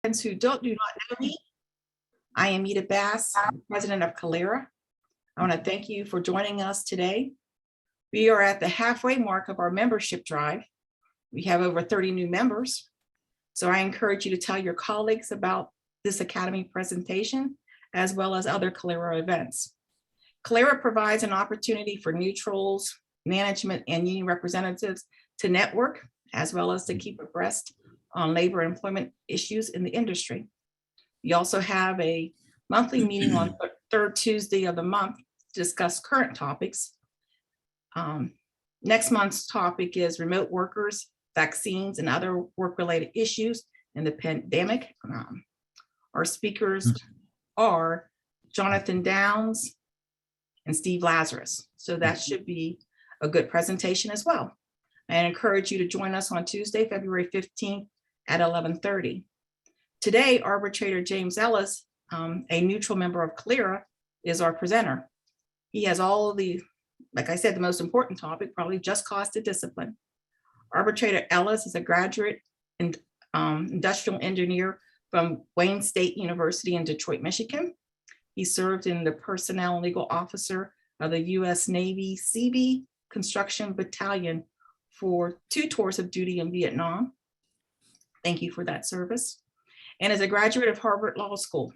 Who do not know me, I am Mita Bass, president of Colera. I want to thank you for joining us today. We are at the halfway mark of our membership drive. We have over 30 new members. So I encourage you to tell your colleagues about this Academy presentation, as well as other Colera events. Colera provides an opportunity for neutrals, management, and union representatives to network, as well as to keep abreast on labor and employment issues in the industry. We also have a monthly meeting on third Tuesday of the month to discuss current topics. Next month's topic is remote workers, vaccines, and other work-related issues in the pandemic. Our speakers are Jonathan Downs and Steve Lazarus. So that should be a good presentation as well. I encourage you to join us on Tuesday, February 15th at 11:30. Today, Arbitrator James Ellis, a neutral member of Colera, is our presenter. He has all of the, like I said, the most important topic, probably just cause to discipline. Arbitrator Ellis is a graduate and industrial engineer from Wayne State University in Detroit, Michigan. He served in the personnel and legal officer of the U.S. Navy Seabee Construction Battalion for 2 tours of duty in Vietnam. Thank you for that service. And is a graduate of Harvard Law School.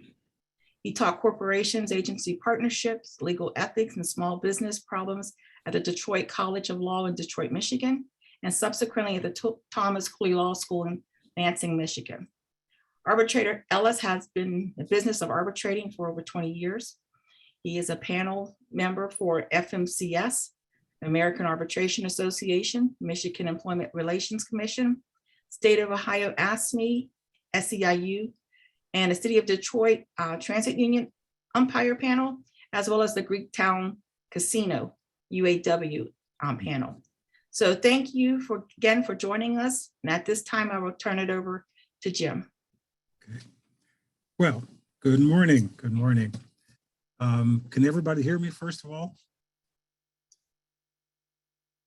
He taught corporations, agency partnerships, legal ethics, and small business problems at the Detroit College of Law in Detroit, Michigan, and subsequently at the Thomas Cooley Law School in Lansing, Michigan. Arbitrator Ellis has been in the business of arbitrating for over 20 years. He is a panel member for FMCS, American Arbitration Association, Michigan Employment Relations Commission, State of Ohio ASME, SEIU, and the City of Detroit Transit Union umpire panel, as well as the Greektown Casino UAW panel. So thank you again for joining us. And at this time, I will turn it over to Jim. Okay. Well, good morning. Good morning. Can everybody hear me first of all?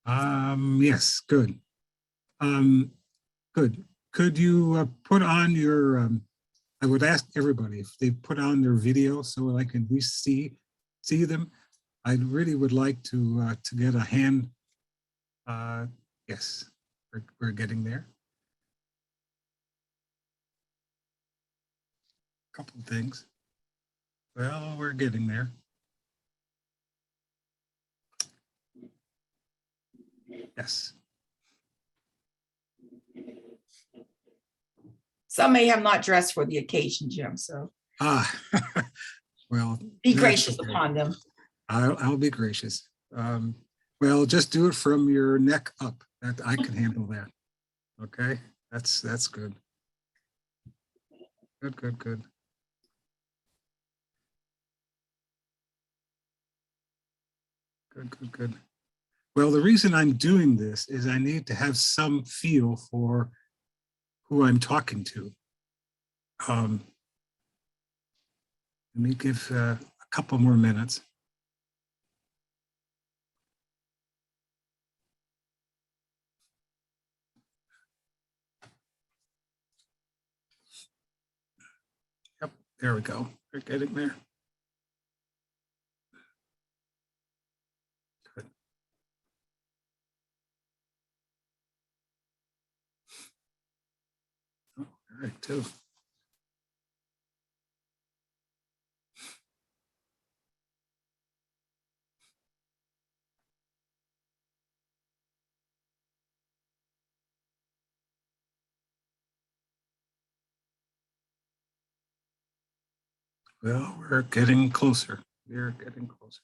Yes, good. Good. Could you put on your, I would ask everybody if they put on their video so I can at least see them. I really would like to get a hand. Yes, we're getting there. A couple of things. Well, we're getting there. Yes. Some may have not dressed for the occasion, Jim, so. Well. Be gracious upon them. I'll be gracious. Well, just do it from your neck up. That I can handle that. Okay, that's good. Good. Good. Well, the reason I'm doing this is I need to have some feel for who I'm talking to. Let me give a couple more minutes. Yep, there we go. We're getting there. Good. Oh, all right, too. Well, we're getting closer. We're getting closer.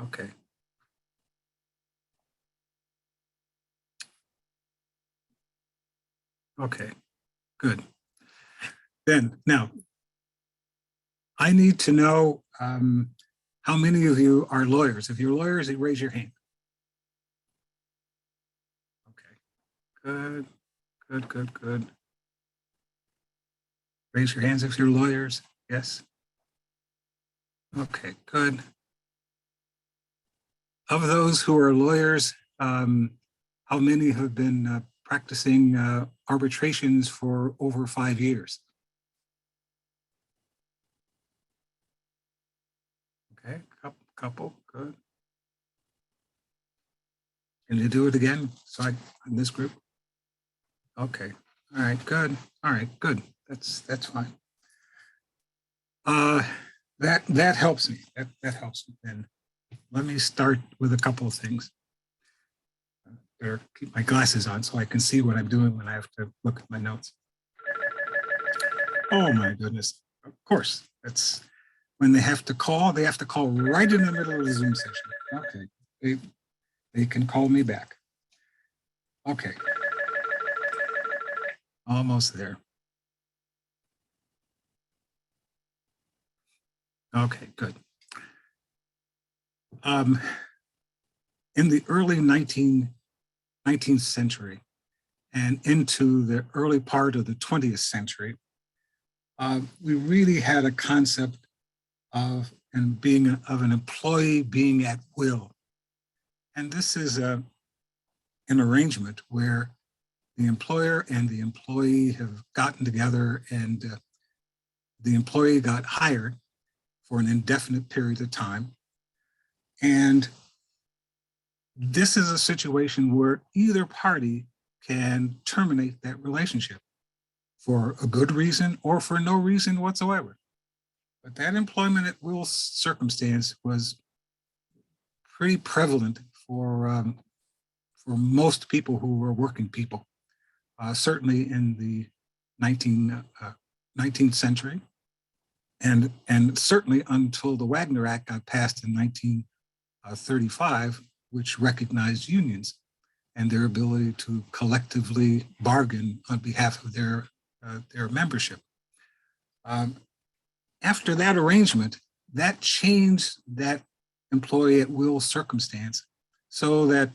Okay. Okay, good. Then, now, I need to know how many of you are lawyers. If you're lawyers, you raise your hand. Okay, good. Raise your hands if you're lawyers. Yes. Okay, good. Of those who are lawyers, how many have been practicing arbitrations for over 5 years. Okay, couple, good. Can you do it again? So in this group? Okay, all right, good. All right, good. That's fine. That helps me. That helps me. And let me start with a couple of things. Better keep my glasses on so I can see what I'm doing when I have to look at my notes. Oh my goodness. Of course, that's when they have to call right in the middle of the Zoom session. Okay, they can call me back. Okay, almost there. Okay, good. In the early 19th century and into the early part of the 20th century, we really had a concept of an employee being at will. And this is an arrangement where the employer and the employee have gotten together, and the employee got hired for an indefinite period of time. And this is a situation where either party can terminate that relationship for a good reason or for no reason whatsoever. But that employment at will circumstance was pretty prevalent for most people who were working people, certainly in the 19th century, and certainly until the Wagner Act got passed in 1935, which recognized unions and their ability to collectively bargain on behalf of their membership. After that arrangement, that changed that employee at will circumstance so that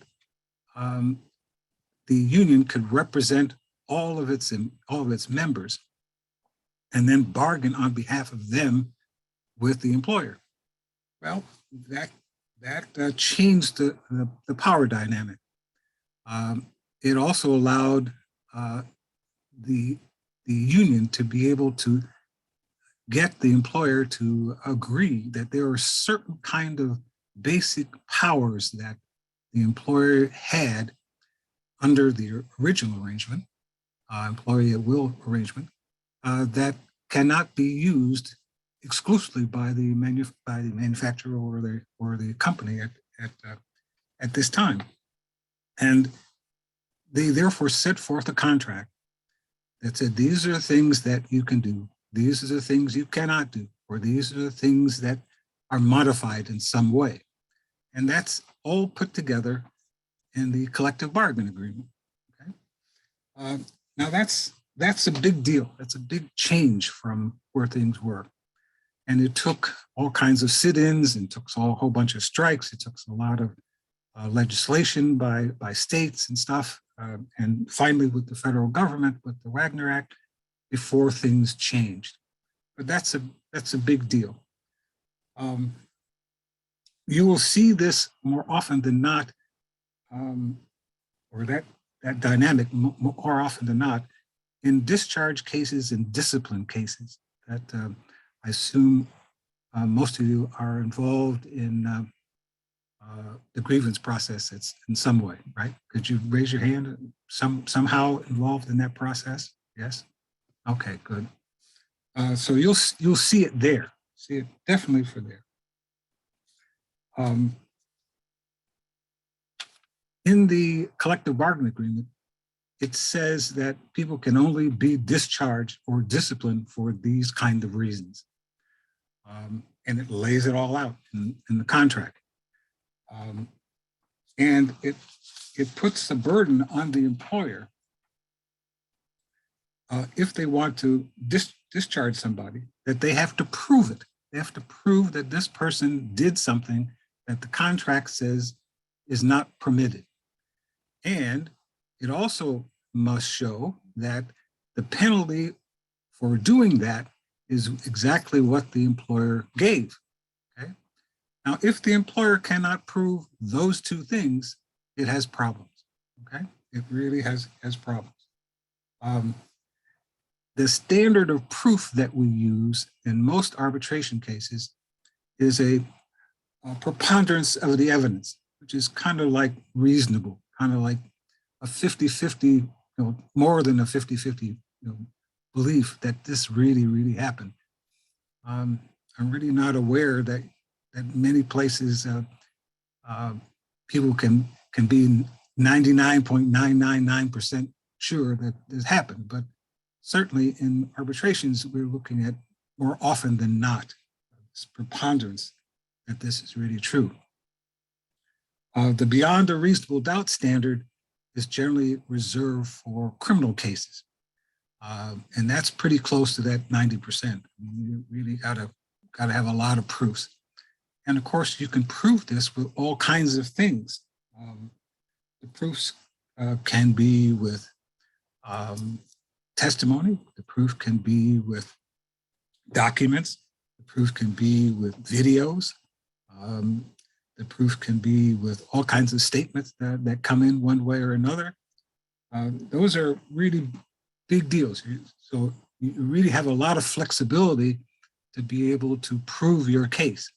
the union could represent all of its members and then bargain on behalf of them with the employer. Well, that changed the power dynamic. It also allowed the union to be able to get the employer to agree that there are certain kind of basic powers that the employer had under the original arrangement, employee at will arrangement, that cannot be used exclusively by the manufacturer or the company at this time. And they therefore set forth a contract that said, these are the things that you can do, these are the things you cannot do, or these are the things that are modified in some way. And that's all put together in the collective bargaining agreement. Okay? Now that's a big deal. That's a big change from where things were. And it took all kinds of sit-ins, and took a whole bunch of strikes. It took a lot of legislation by states and stuff. And finally with the federal government, with the Wagner Act, before things changed. But that's a big deal. You will see this more often than not, or that dynamic more often than not, in discharge cases and discipline cases that I assume most of you are involved in the grievance process in some way, right? Could you raise your hand? Somehow involved in that process? Yes? Okay, good. So you'll see it there. See it definitely for there. In the collective bargaining agreement, it says that people can only be discharged or disciplined for these kind of reasons. And it lays it all out in the contract. And it puts the burden on the employer if they want to discharge somebody, that they have to prove it. They have to prove that this person did something that the contract says is not permitted. And it also must show that the penalty for doing that is exactly what the employer gave. Okay. Now, if the employer cannot prove those two things, it has problems. Okay. It really has problems. The standard of proof that we use in most arbitration cases is a preponderance of the evidence, which is kind of like reasonable, kind of like a 50-50, more than a 50-50 belief that this really happened. I'm really not aware that many places people can be 99.999% sure that this happened, but certainly in arbitrations, we're looking at more often than not this preponderance that this is really true. The beyond a reasonable doubt standard is generally reserved for criminal cases. And that's pretty close to that 90%. You really gotta have a lot of proofs. And of course, you can prove this with all kinds of things. The proofs can be with testimony. The proof can be with documents. The proof can be with videos. The proof can be with all kinds of statements that come in one way or another. Those are really big deals. So you really have a lot of flexibility to be able to prove your case.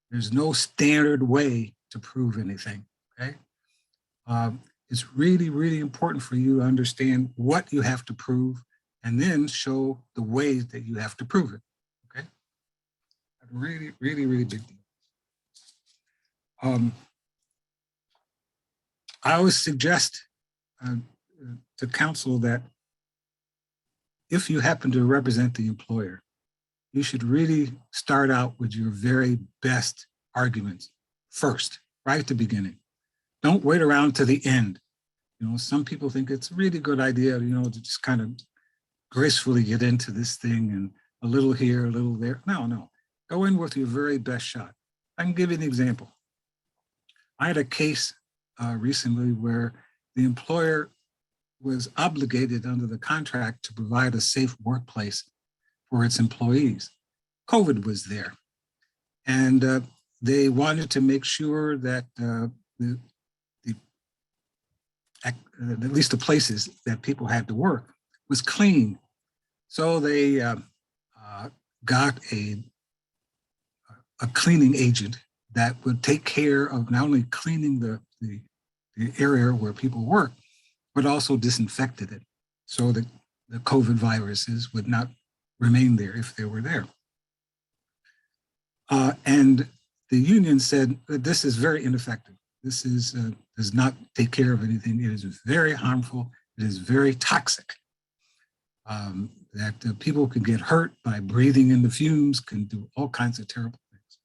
There's no standard way to prove anything, okay? It's really important for you to understand what you have to prove and then show the ways that you have to prove it, okay? Really big deal. I always suggest to counsel that if you happen to represent the employer, you should really start out with your very best arguments first, right at the beginning. Don't wait around to the end. Some people think it's a really good idea, to just kind of gracefully get into this thing and a little here, a little there. No. Go in with your very best shot. I can give you an example. I had a case recently where the employer was obligated under the contract to provide a safe workplace for its employees. COVID was there. And they wanted to make sure that at least the places that people had to work was clean. So they got a cleaning agent that would take care of not only cleaning the area where people work, but also disinfected it so that the COVID viruses would not remain there if they were there. And the union said that this is very ineffective. This does not take care of anything. It is very harmful. It is very toxic. That people could get hurt by breathing in the fumes, can do all kinds of terrible things.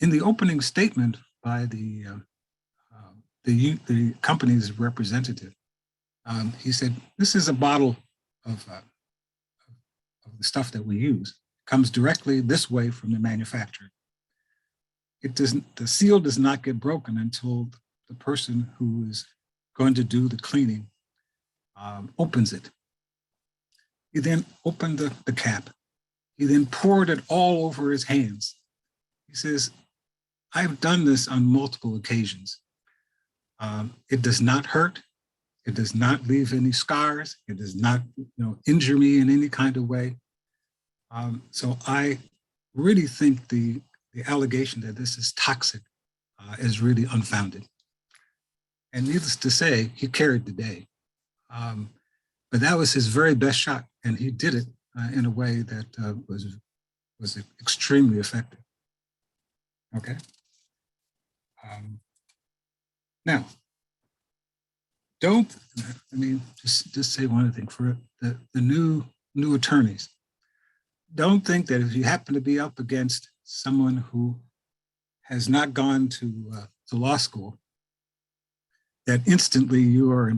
In the opening statement by the company's representative, he said, "This is a bottle of the stuff that we use. It comes directly this way from the manufacturer. The seal does not get broken until the person who is going to do the cleaning opens it. He then opened the cap. He then poured it all over his hands. He says, I've done this on multiple occasions. It does not hurt. It does not leave any scars. It does not injure me in any kind of way. So I really think the allegation that this is toxic is really unfounded. And needless to say, he carried the day. But that was his very best shot, and he did it in a way that was extremely effective. Okay. Now, just say one thing for the new attorneys. Don't think that if you happen to be up against someone who has not gone to law school, that instantly you are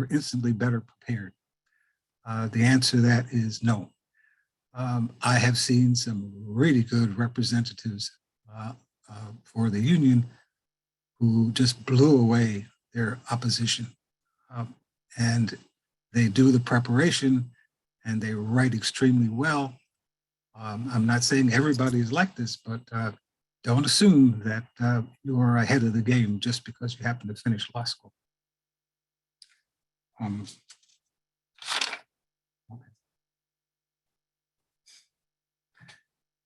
instantly better prepared. The answer to that is no. I have seen some really good representatives for the union who just blew away their opposition. And they do the preparation and they write extremely well. I'm not saying everybody is like this, but don't assume that you are ahead of the game just because you happen to finish law school. Let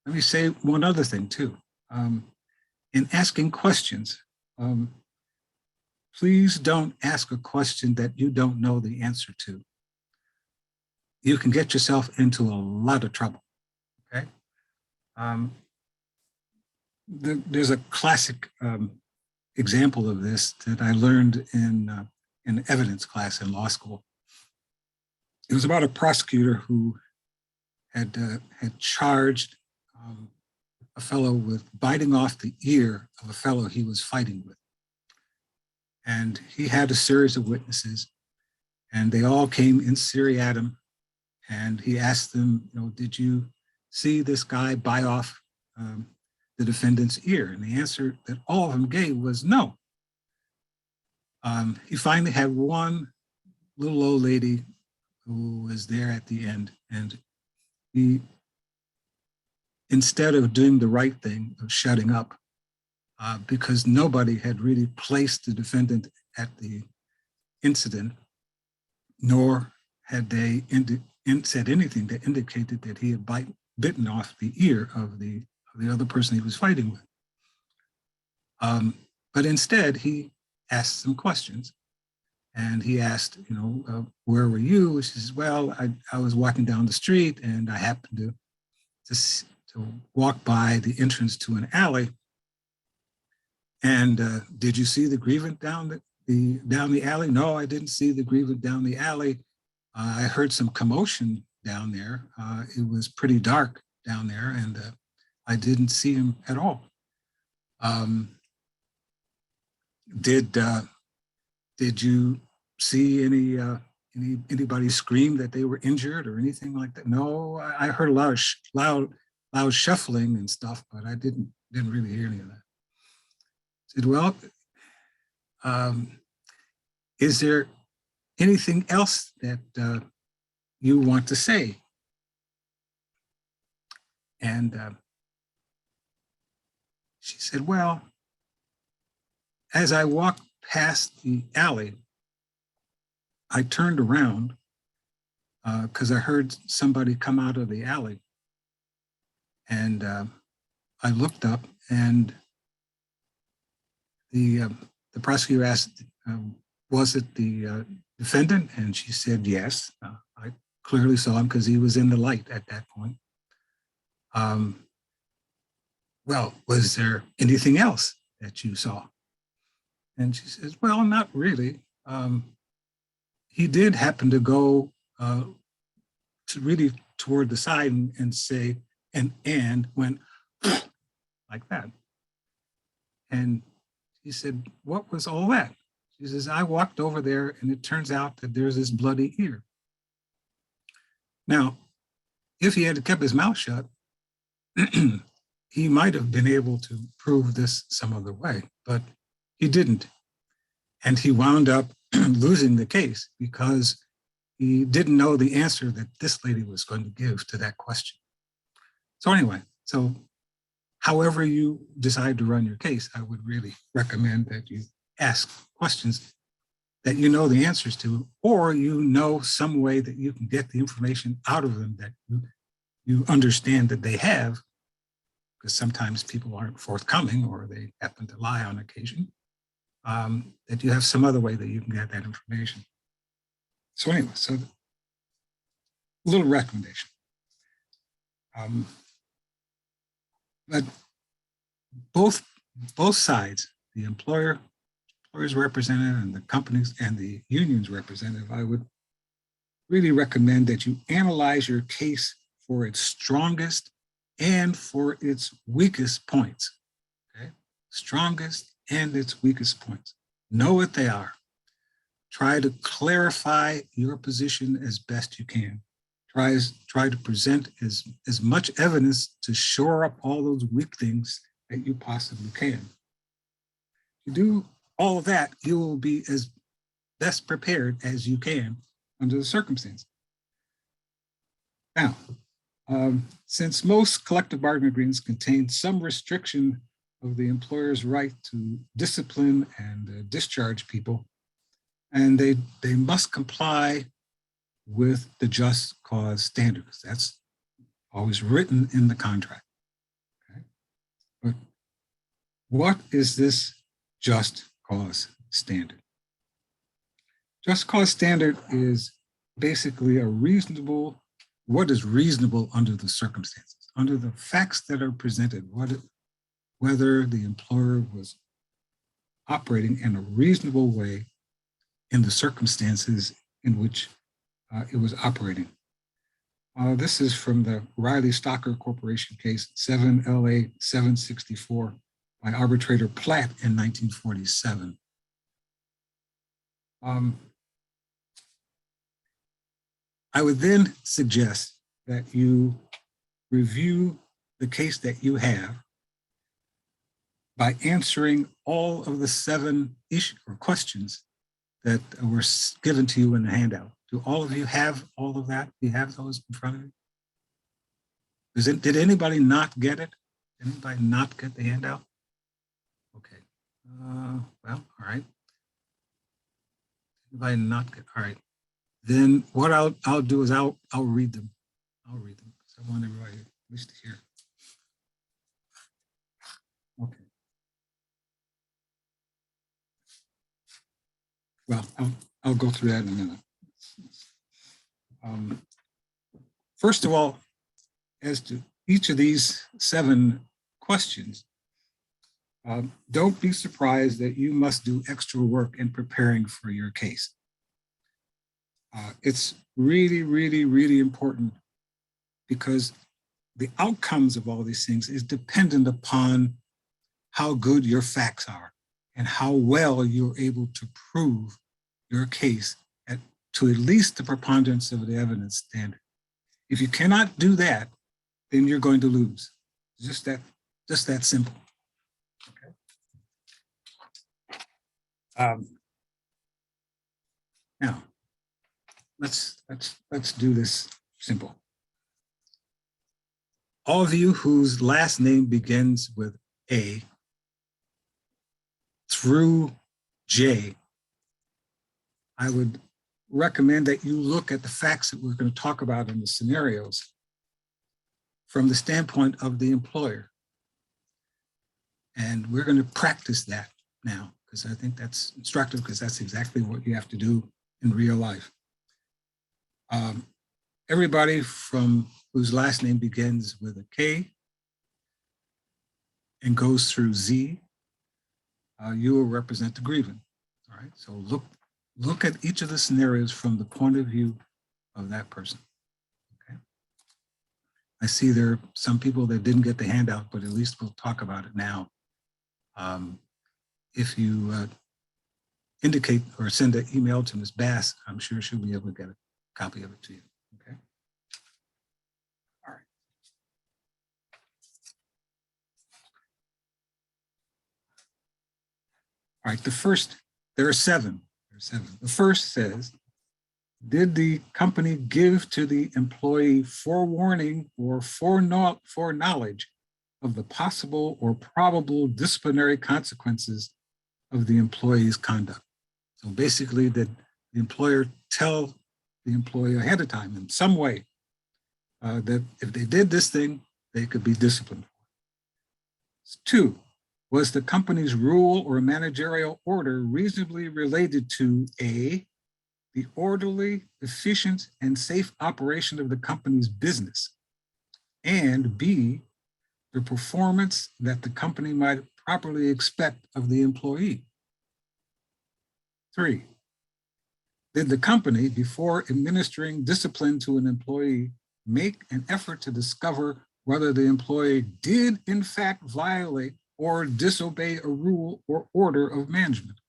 me say one other thing too. In asking questions, please don't ask a question that you don't know the answer to. You can get yourself into a lot of trouble, okay? There's a classic example of this that I learned in an evidence class in law school. It was about a prosecutor who had charged a fellow with biting off the ear of a fellow he was fighting with. And he had a series of witnesses, and they all came in seriatim. And he asked them, you know, did you see this guy bite off the defendant's ear? And the answer that all of them gave was no. He finally had one little old lady who was there at the end, and he, instead of doing the right thing of shutting up, because nobody had really placed the defendant at the incident, nor had they said anything that indicated that he had bitten off the ear of the other person he was fighting with. But instead, he asked some questions. And he asked, you know, where were you? She says, well, I was walking down the street and I happened to walk by the entrance to an alley. And did you see the grievance down the alley? No, I didn't see the grievance down the alley. I heard some commotion down there. It was pretty dark down there, and I didn't see him at all. Did you see anybody scream that they were injured or anything like that? No, I heard a lot of loud shuffling and stuff, but I didn't really hear any of that. I said, well, is there anything else that you want to say? And she said, well, as I walked past the alley, I turned around because I heard somebody come out of the alley. And I looked up, and the prosecutor asked, was it the defendant? And she said, yes. I clearly saw him because he was in the light at that point. Well, was there anything else that you saw? And she says, well, not really. He did happen to go to really toward the side and say, and went like that. And he said, what was all that? She says, I walked over there and it turns out that there's this bloody ear. Now, if he had kept his mouth shut, he might have been able to prove this some other way, but he didn't. And he wound up losing the case because he didn't know the answer that this lady was going to give to that question. So anyway, so however you decide to run your case, I would really recommend that you ask questions that you know the answers to, or you know some way that you can get the information out of them that you understand that they have, because sometimes people aren't forthcoming or they happen to lie on occasion, that you have some other way that you can get that information. So anyway, so a little recommendation. But both sides, the employer's representative and the company's and the union's representative, I would really recommend that you analyze your case for its strongest and for its weakest points. Okay, strongest and its weakest points. Know what they are. Try to clarify your position as best you can. Try to present as much evidence to shore up all those weak things that you possibly can. If you do all of that, you will be as best prepared as you can under the circumstances. Now, since most collective bargaining agreements contain some restriction of the employer's right to discipline and discharge people, and they must comply with the just cause standards. That's always written in the contract. Okay? But what is this just cause standard? Just cause standard is basically a reasonable, what is reasonable under the circumstances, under the facts that are presented, whether the employer was operating in a reasonable way in the circumstances in which it was operating. This is from the Riley Stocker Corporation case 7 LA 764 by Arbitrator Platt in 1947. I would then suggest that you review the case that you have by answering all of the 7 issues or questions that were given to you in the handout. Do all of you have all of that? Do you have those in front of you? Did anybody not get it? Did anybody not get the handout? Okay. Well, all right. Anybody not get, all right. Then what I'll do is I'll read them. I'll read them because I want everybody at least to hear. Okay. Well, I'll go through that in a minute. First of all, as to each of these 7 questions, don't be surprised that you must do extra work in preparing for your case. It's really, really, really important because the outcomes of all these things is dependent upon how good your facts are and how well you're able to prove your case to at least the preponderance of the evidence standard. If you cannot do that, then you're going to lose. Just that simple. Okay. Now, let's do this simple. All of you whose last name begins with A through J, I would recommend that you look at the facts that we're going to talk about in the scenarios from the standpoint of the employer. And we're going to practice that now because I think that's instructive because that's exactly what you have to do in real life. Everybody from whose last name begins with a K and goes through Z, you will represent the grievant. All right, so look at each of the scenarios from the point of view of that person. Okay. I see there are some people that didn't get the handout, but at least we'll talk about it now. If you indicate or send an email to Ms. Bass, I'm sure she'll be able to get a copy of it to you. Okay. All right. All right, the first, there are 7. The first says, did the company give to the employee forewarning or foreknowledge of the possible or probable disciplinary consequences of the employee's conduct? So basically, did the employer tell the employee ahead of time in some way that if they did this thing, they could be disciplined? 2, was the company's rule or managerial order reasonably related to A, the orderly, efficient, and safe operation of the company's business, and B, the performance that the company might properly expect of the employee? 3, did the company, before administering discipline to an employee, make an effort to discover whether the employee did in fact violate or disobey a rule or order of management?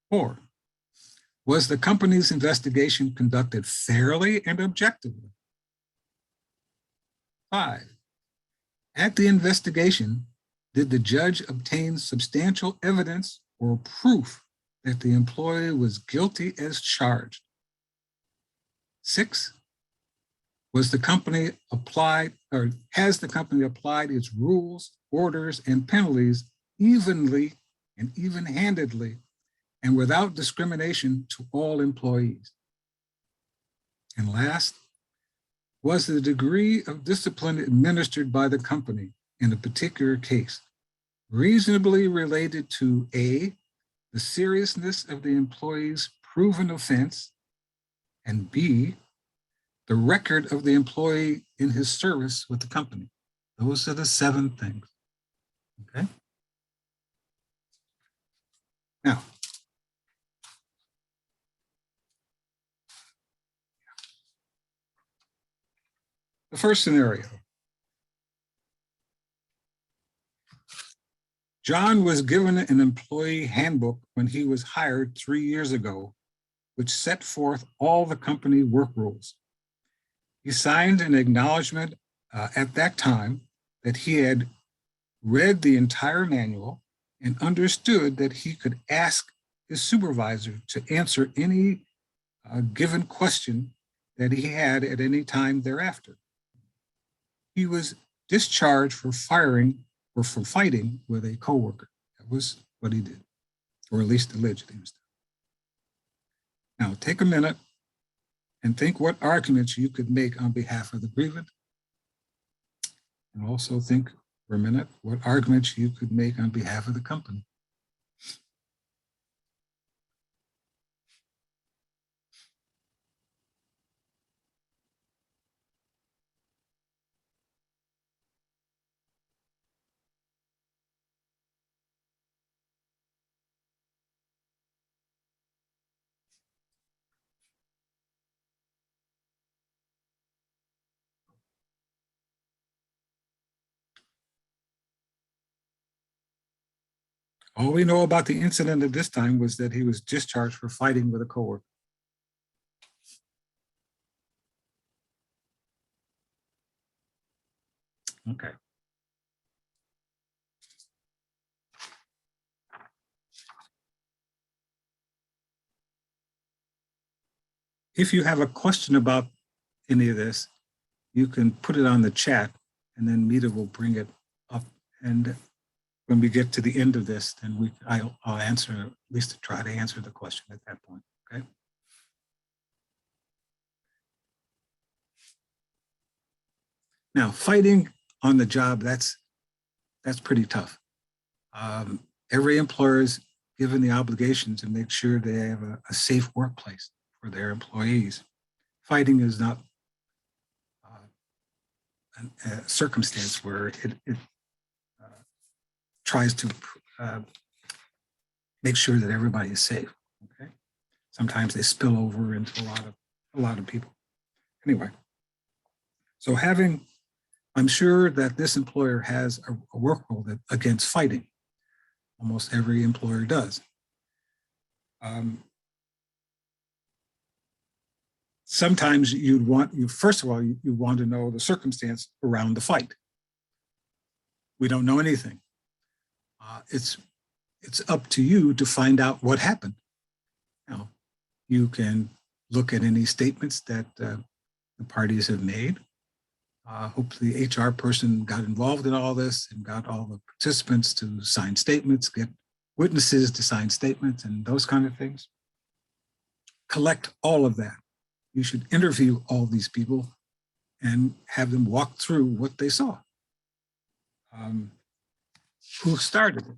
4, was the company's investigation conducted fairly and objectively? 5, at the investigation, did the judge obtain substantial evidence or proof that the employee was guilty as charged? 6, was the company applied, or has the company applied its rules, orders, and penalties evenly and even-handedly and without discrimination to all employees. And last, was the degree of discipline administered by the company in a particular case reasonably related to A, the seriousness of the employee's proven offense, and B, the record of the employee in his service with the company. Those are the 7 things, okay? Now, the first scenario. John was given an employee handbook when he was hired 3 years ago, which set forth all the company work rules. He signed an acknowledgement at that time that he had read the entire manual and understood that he could ask his supervisor to answer any given question that he had at any time thereafter. He was discharged for firing or for fighting with a coworker. That was what he did, or at least alleged he was. Now take a minute and think what arguments you could make on behalf of the grievant. And also think for a minute what arguments you could make on behalf of the company. All we know about the incident at this time was that he was discharged for fighting with a coworker. Okay. If you have a question about any of this, you can put it on the chat and then Mita will bring it up. And when we get to the end of this, then I'll answer, at least try to answer the question at that point, okay? Now, fighting on the job, that's pretty tough. Every employer is given the obligation to make sure they have a safe workplace for their employees. Fighting is not a circumstance where it tries to make sure that everybody is safe. Okay, sometimes they spill over into a lot of people. Anyway, so I'm sure that this employer has a work rule against fighting. Almost every employer does. Sometimes first of all, you want to know the circumstance around the fight. We don't know anything. It's up to you to find out what happened. Now, you can look at any statements that the parties have made. Hopefully the HR person got involved in all this and got all the participants to sign statements, get witnesses to sign statements and those kind of things. Collect all of that. You should interview all these people and have them walk through what they saw. Who started it?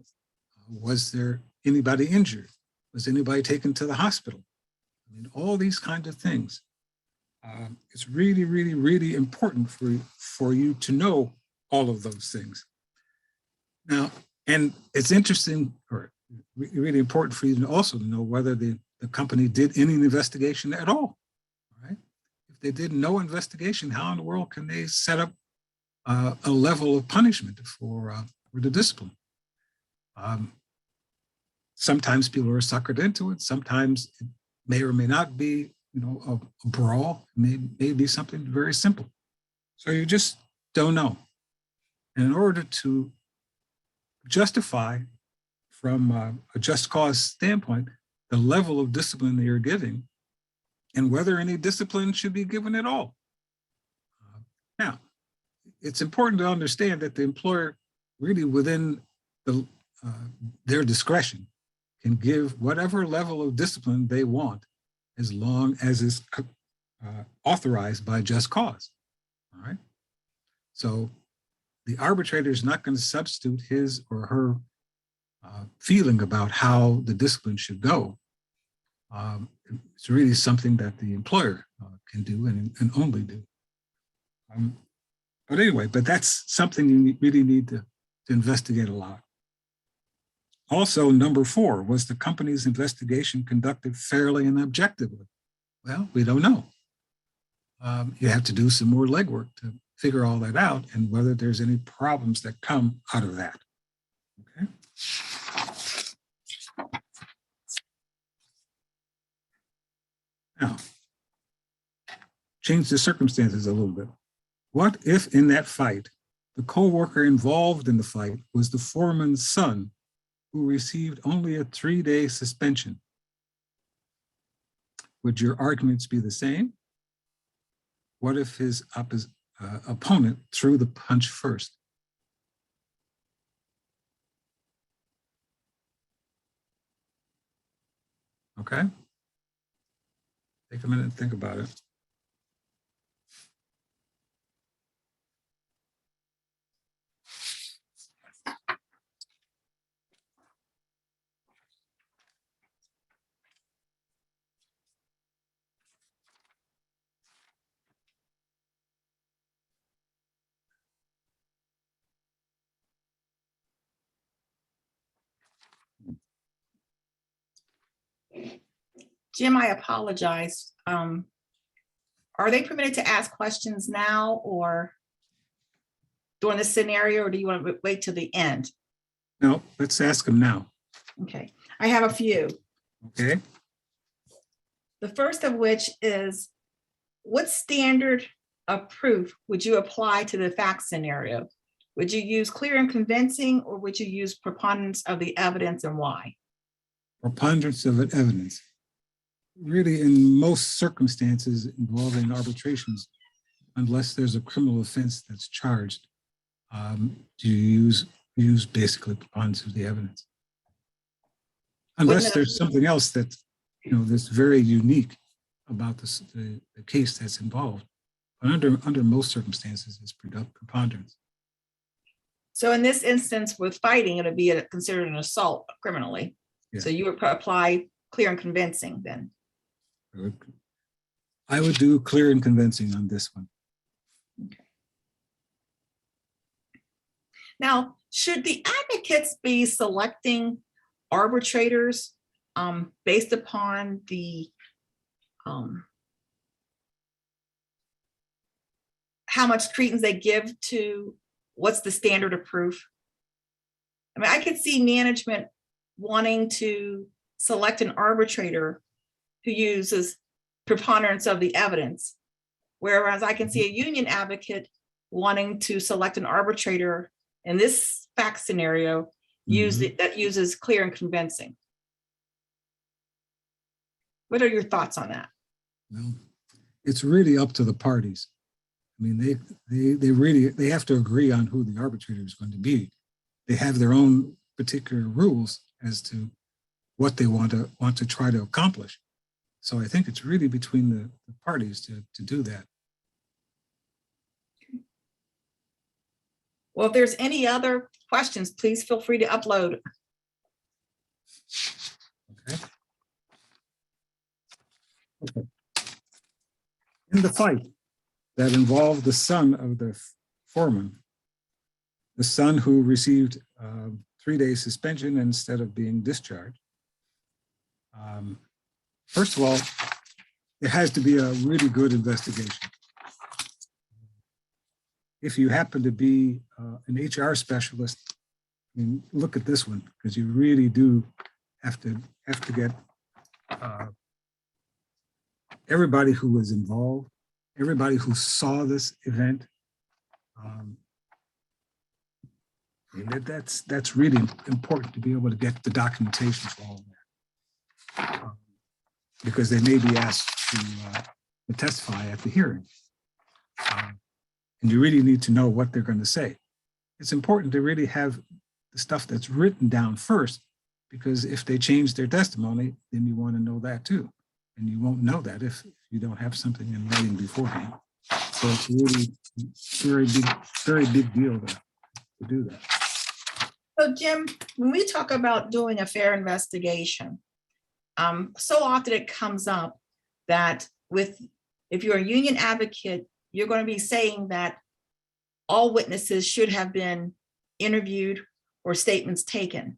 Was there anybody injured? Was anybody taken to the hospital? I mean, all these kinds of things. It's really, really, really important for you to know all of those things. Now, and it's interesting, or really important for you to also know whether the company did any investigation at all. Right? If they did no investigation, how in the world can they set up a level of punishment for the discipline? Sometimes people are suckered into it. Sometimes it may or may not be, a brawl. It may be something very simple. So you just don't know. And in order to justify from a just cause standpoint, the level of discipline that you're giving and whether any discipline should be given at all. Now, it's important to understand that the employer really within their discretion can give whatever level of discipline they want, as long as it's authorized by just cause. All right. So the arbitrator is not going to substitute his or her feeling about how the discipline should go. It's really something that the employer can do and only do. But anyway, that's something you really need to investigate a lot. Also, number 4, was the company's investigation conducted fairly and objectively? Well, we don't know. You have to do some more legwork to figure all that out and whether there's any problems that come out of that. Okay. Now, change the circumstances a little bit. What if in that fight, the co-worker involved in the fight was the foreman's son, who received only a 3-day suspension? Would your arguments be the same? What if his opponent threw the punch first? Okay. Take a minute and think about it. Jim, I apologize. Are they permitted to ask questions now or during the scenario, or do you want to wait till the end? No, let's ask them now. Okay, I have a few. Okay. The first of which is, what standard of proof would you apply to the fact scenario? Would you use clear and convincing, or would you use preponderance of the evidence, and why? Preponderance of evidence. Really, in most circumstances involving arbitrations, unless there's a criminal offense that's charged, you use basically preponderance of the evidence. Unless there's something else that, that's very unique about the case that's involved. But under most circumstances, it's preponderance. So in this instance with fighting, it would be considered an assault criminally. Yeah. So you would apply clear and convincing then? I would do clear and convincing on this one. Okay. Now, should the advocates be selecting arbitrators based upon the how much credence they give to what's the standard of proof? I mean, I could see management wanting to select an arbitrator who uses preponderance of the evidence, whereas I can see a union advocate wanting to select an arbitrator in this fact scenario that uses clear and convincing. What are your thoughts on that? Well, it's really up to the parties. I mean, they have to agree on who the arbitrator is going to be. They have their own particular rules as to what they want to try to accomplish. So I think it's really between the parties to do that. Well, if there's any other questions, please feel free to upload. Okay. In the fight that involved the son of the foreman, the son who received 3-day suspension instead of being discharged, first of all, it has to be a really good investigation. If you happen to be an HR specialist, I mean, look at this one, because you really do have to get everybody who was involved, everybody who saw this event. That's really important to be able to get the documentation for all of that. Because they may be asked to testify at the hearing. And you really need to know what they're going to say. It's important to really have the stuff that's written down first, because if they change their testimony, then you want to know that too. And you won't know that if you don't have something in writing beforehand. So it's really very big deal to do that. So Jim, when we talk about doing a fair investigation, so often it comes up that if you're a union advocate, you're going to be saying that all witnesses should have been interviewed or statements taken.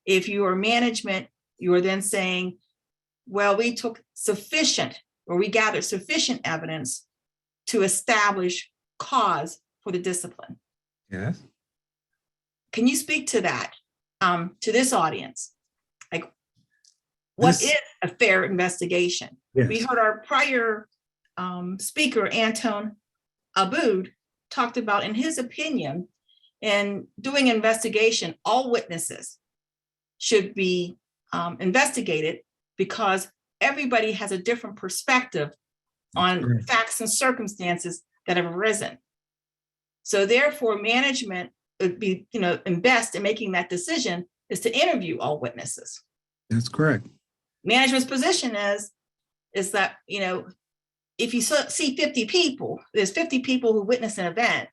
If you are management, you are then saying, well, we took sufficient, or we gathered sufficient evidence to establish cause for the discipline. Yes. Can you speak to that, to this audience? Like, what is a fair investigation? Yes. We heard our prior speaker, Anton Aboud, talked about, in his opinion, in doing investigation, all witnesses should be investigated because everybody has a different perspective on facts and circumstances that have arisen. So therefore, management would be, and best in making that decision is to interview all witnesses. That's correct. Management's position is that, if you see 50 people, there's 50 people who witness an event,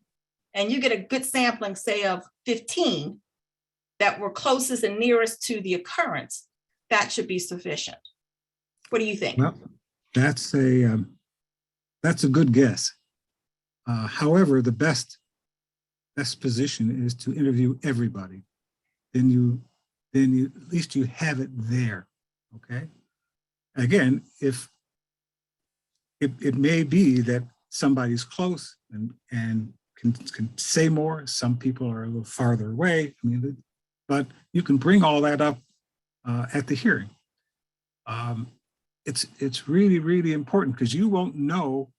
and you get a good sampling, say, of 15 that were closest and nearest to the occurrence, that should be sufficient. What do you think? Well, that's a good guess. However, the best position is to interview everybody. Then at least you have it there. Okay. Again, if it may be that somebody's close and can say more, some people are a little farther away. But you can bring all that up at the hearing. It's really, really important because you won't know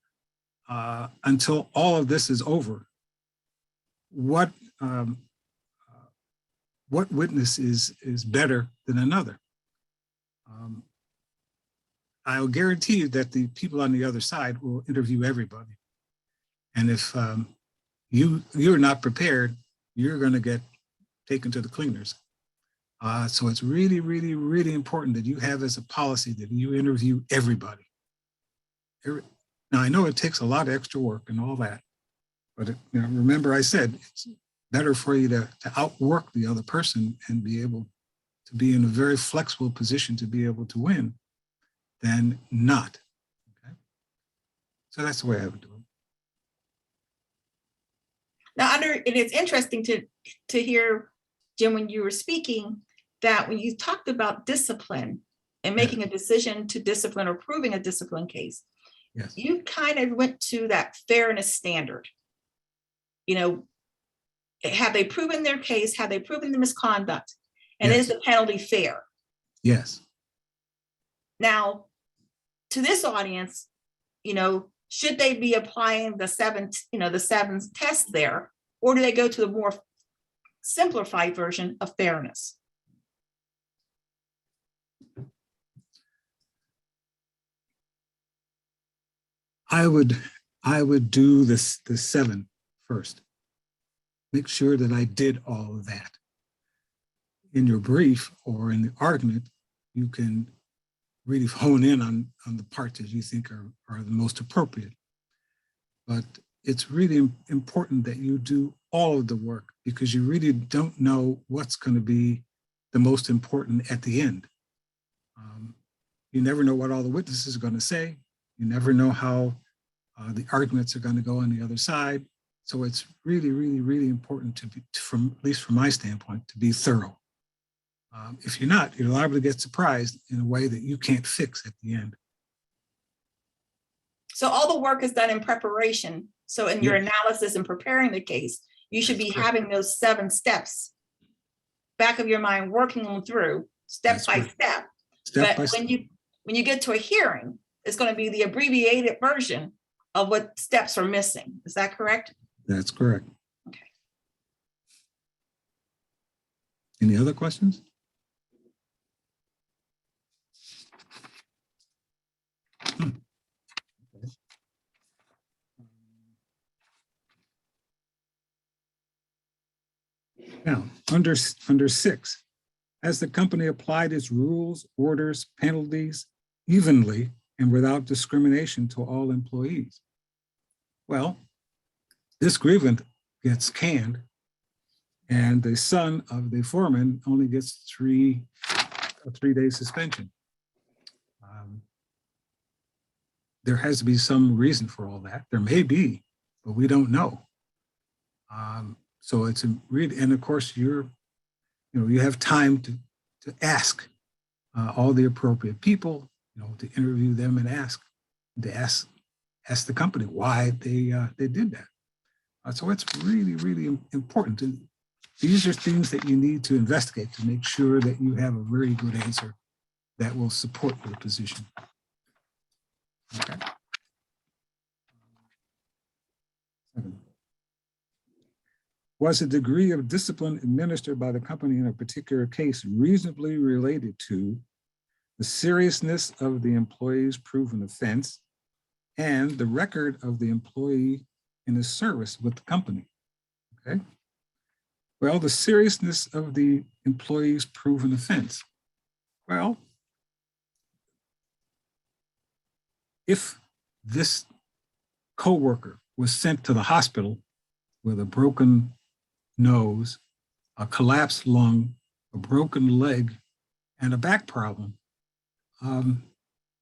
until all of this is over what witness is better than another. I'll guarantee you that the people on the other side will interview everybody. And if you're not prepared, you're going to get taken to the cleaners. So it's really, really, really important that you have as a policy that you interview everybody. Now, I know it takes a lot of extra work and all that, but remember I said it's better for you to outwork the other person and be able to be in a very flexible position to be able to win than not. Okay, so that's the way I would do it. Now, it is interesting to hear, Jim, when you were speaking, that when you talked about discipline and making a decision to discipline or proving a discipline case, yes, you kind of went to that fairness standard. Have they proven their case? Have they proven the misconduct? And is the penalty fair? Yes. Now, to this audience, should they be applying the seven tests there, or do they go to the more simplified version of fairness? I would do the 7 first. Make sure that I did all of that. In your brief or in the argument, you can really hone in on the parts that you think are the most appropriate. But it's really important that you do all of the work because you really don't know what's going to be the most important at the end. You never know what all the witnesses are going to say. You never know how the arguments are going to go on the other side. So it's really, really, really important to be, at least from my standpoint, to be thorough. If you're not, you're liable to get surprised in a way that you can't fix at the end. So all the work is done in preparation. So in your analysis and preparing the case, you should be having those 7 steps back of your mind, working them through step by step. But when you get to a hearing, it's going to be the abbreviated version of what steps are missing. Is that correct? That's correct. Okay. Any other questions? Okay. Now, under 6, Has the company applied its rules, orders, penalties evenly and without discrimination to all employees? Well, this grievance gets canned, and the son of the foreman only gets a 3-day suspension. There has to be some reason for all that. There may be, but we don't know. So it's really, and of course you have time to ask all the appropriate people, to interview them and ask the company why they did that. So it's really, really important. These are things that you need to investigate to make sure that you have a very good answer that will support your position. Okay. Was the degree of discipline administered by the company in a particular case reasonably related to the seriousness of the employee's proven offense and the record of the employee in his service with the company? Okay. Well, the seriousness of the employee's proven offense. Well, if this coworker was sent to the hospital with a broken nose, a collapsed lung, a broken leg, and a back problem,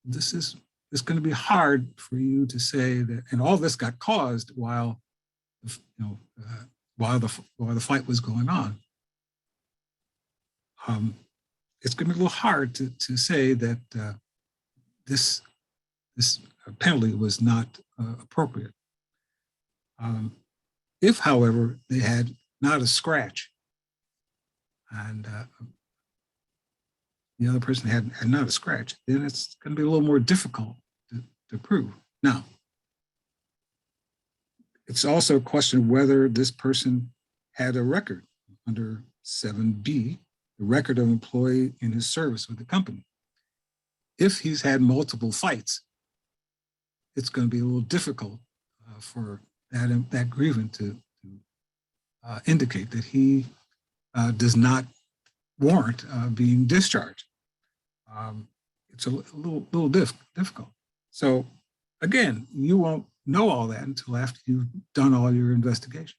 this is going to be hard for you to say that, and all this got caused while the fight was going on. It's going to be a little hard to say that this penalty was not appropriate. If, however, they had not a scratch and the other person had not a scratch, then it's going to be a little more difficult to prove. Now, it's also a question of whether this person had a record under 7B, the record of employee in his service with the company. If he's had multiple fights, it's going to be a little difficult for that grievance to indicate that he does not warrant being discharged. It's a little difficult. So again, you won't know all that until after you've done all your investigation.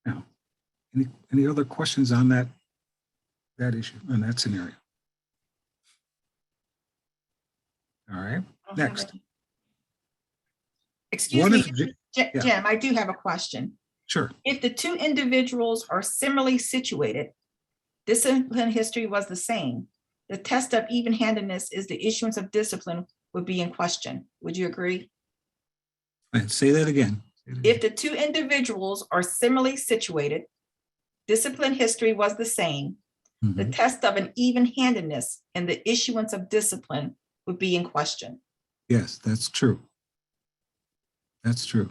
Now, any other questions on that issue and that scenario? All right, next. Excuse me, Jim, I do have a question. Sure. If the two individuals are similarly situated, discipline history was the same, the test of even-handedness is the issuance of discipline would be in question. Would you agree? And say that again. If the two individuals are similarly situated, discipline history was the same, the test of an even-handedness and the issuance of discipline would be in question. Yes, that's true. That's true.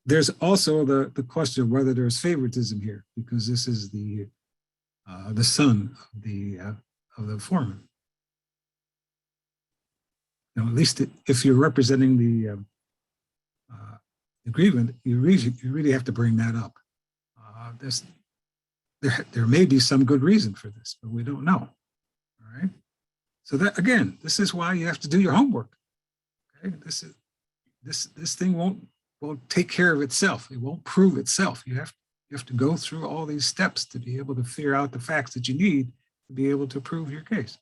There's also the question of whether there's favoritism here, because this is the son of the foreman. At least if you're representing the grievance, you really have to bring that up. There may be some good reason for this, but we don't know. All right. So that, again, this is why you have to do your homework. Okay. This thing won't take care of itself. It won't prove itself. You have to go through all these steps to be able to figure out the facts that you need to be able to prove your case.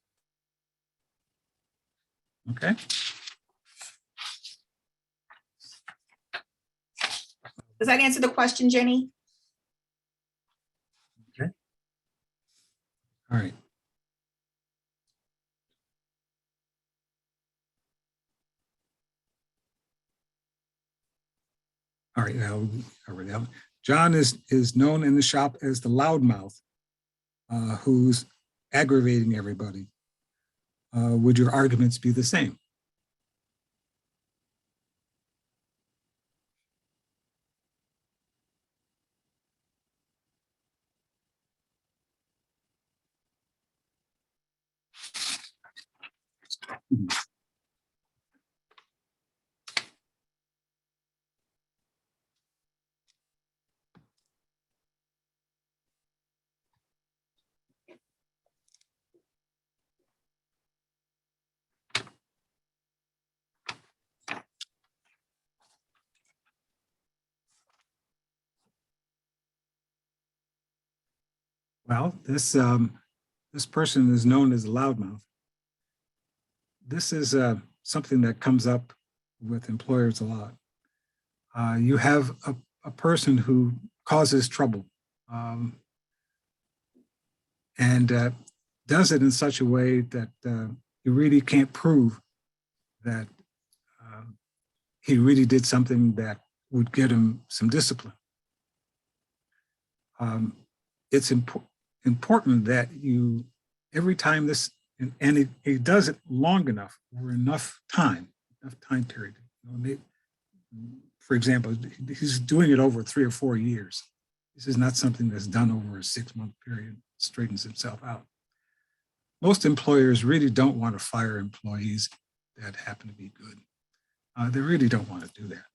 Okay. Does that answer the question, Jenny? Okay. All right. All right, now, John is known in the shop as the loudmouth, who's aggravating everybody. Would your arguments be the same? Well, this person is known as a loudmouth. This is something that comes up with employers a lot. You have a person who causes trouble and does it in such a way that you really can't prove that he really did something that would get him some discipline. It's important that you, every time this, and he does it long enough or enough time period. For example, he's doing it over 3 or 4 years. This is not something that's done over a 6-month period, straightens himself out. Most employers really don't want to fire employees that happen to be good. They really don't want to do that.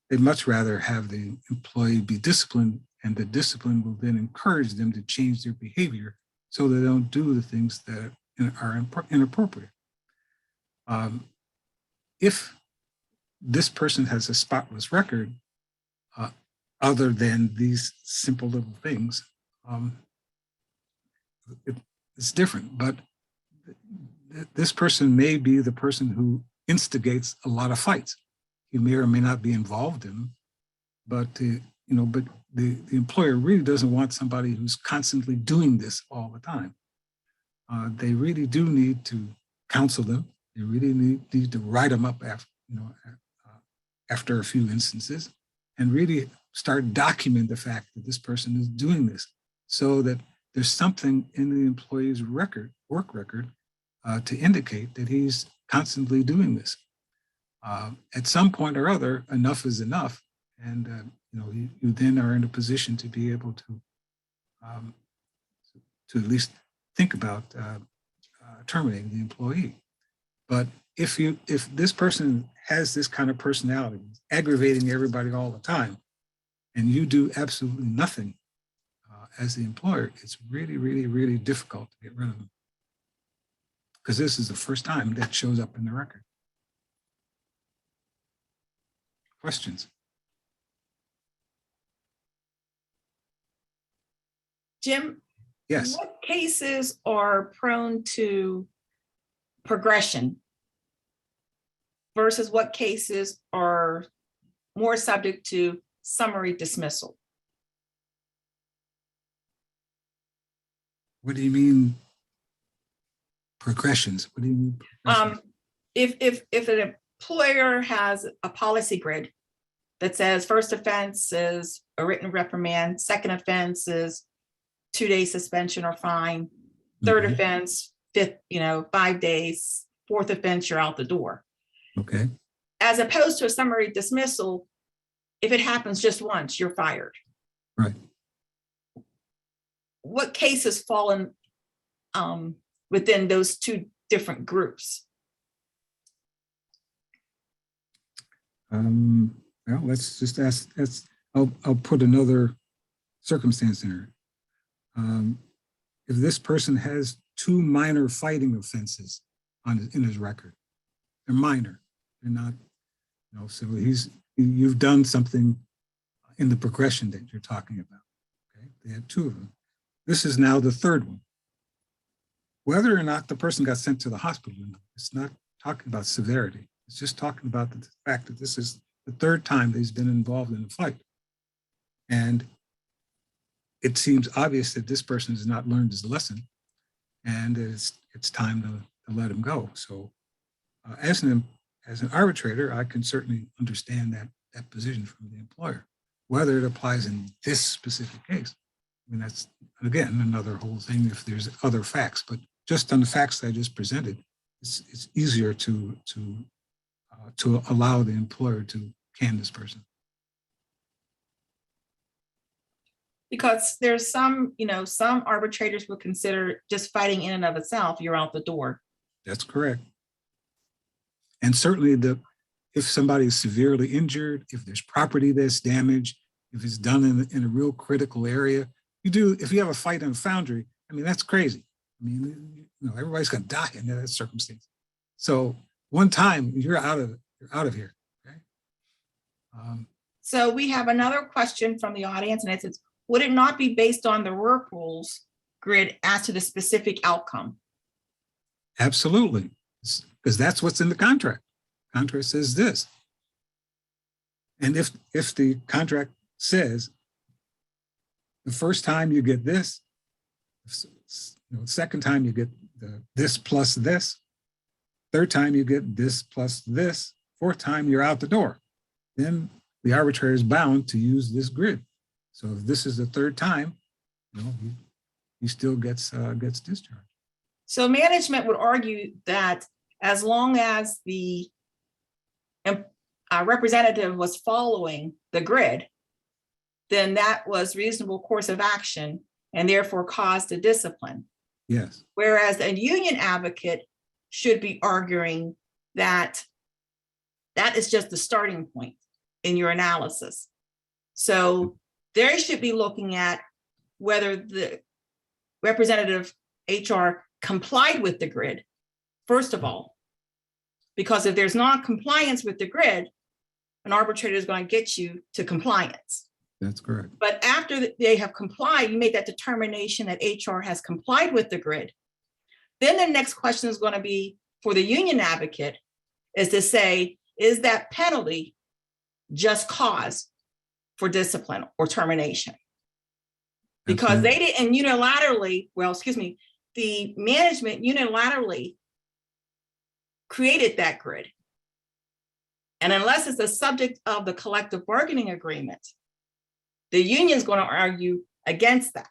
They'd much rather have the employee be disciplined, and the discipline will then encourage them to change their behavior so they don't do the things that are inappropriate. If this person has a spotless record, other than these simple little things, it's different. But this person may be the person who instigates a lot of fights. He may or may not be involved in them, but the employer really doesn't want somebody who's constantly doing this all the time. They really do need to counsel them. They really need to write them up after a few instances, and really start documenting the fact that this person is doing this, so that there's something in the employee's work record, to indicate that he's constantly doing this. At some point or other, enough is enough, and you then are in a position to be able to at least think about terminating the employee. But if this person has this kind of personality, aggravating everybody all the time, and you do absolutely nothing as the employer, it's really, really, really difficult to get rid of them, because this is the first time that shows up in the record. Questions? Jim? Yes. What cases are prone to progression versus what cases are more subject to summary dismissal? What do you mean progressions? What do you mean progressions? If an employer has a policy grid that says first offense is a written reprimand, second offense is 2-day suspension or fine, third offense, 5 days, fourth offense, you're out the door. Okay. As opposed to a summary dismissal, if it happens just once, you're fired. Right. What cases fall in within those two different groups? Well, let's just ask. I'll put another circumstance in here. If this person has 2 minor fighting offenses in his record, they're minor. They're not, so you've done something in the progression that you're talking about. Okay, they had 2 of them. This is now the 3rd one. Whether or not the person got sent to the hospital or not, it's not talking about severity. It's just talking about the fact that this is the 3rd time that he's been involved in a fight. And it seems obvious that this person has not learned his lesson, and it's time to let him go. So as an arbitrator, I can certainly understand that position from the employer. Whether it applies in this specific case, I mean, that's, again, another whole thing if there's other facts, but just on the facts that I just presented, it's easier to allow the employer to can this person. Because there's some arbitrators will consider just fighting in and of itself, you're out the door. That's correct. And certainly if somebody is severely injured, if there's property that's damaged, if it's done in a real critical area, if you have a fight in a foundry, I mean, that's crazy. I mean, everybody's gonna die in that circumstance. So one time you're out of here, okay? So we have another question from the audience, and it says, would it not be based on the work rules grid as to the specific outcome. Absolutely, because that's what's in the contract. Contract says this. And if the contract says the first time you get this, second time you get this plus this, third time you get this plus this, fourth time you're out the door, then the arbitrator is bound to use this grid. So if this is the third time, he still gets discharged. So management would argue that as long as the representative was following the grid, then that was reasonable course of action and therefore caused a discipline. Yes. Whereas a union advocate should be arguing that that is just the starting point in your analysis. So they should be looking at whether the representative HR complied with the grid, first of all, because if there's non-compliance with the grid, an arbitrator is going to get you to compliance. That's correct. But after they have complied, you make that determination that HR has complied with the grid. Then the next question is going to be for the union advocate is to say, is that penalty just cause for discipline or termination? Because they didn't unilaterally, the management unilaterally created that grid. And unless it's the subject of the collective bargaining agreement, the union's going to argue against that.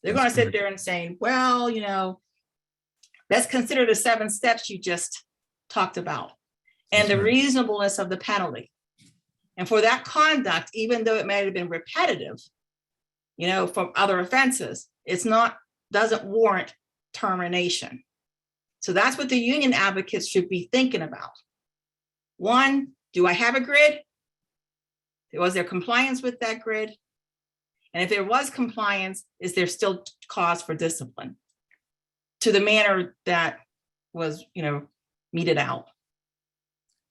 They're going to sit there and say, well, let's consider the 7 steps you just talked about and the reasonableness of the penalty. And for that conduct, even though it may have been repetitive, from other offenses, doesn't warrant termination. So that's what the union advocates should be thinking about. One, do I have a grid? Was there compliance with that grid? And if there was compliance, is there still cause for discipline to the manner that was, meted out?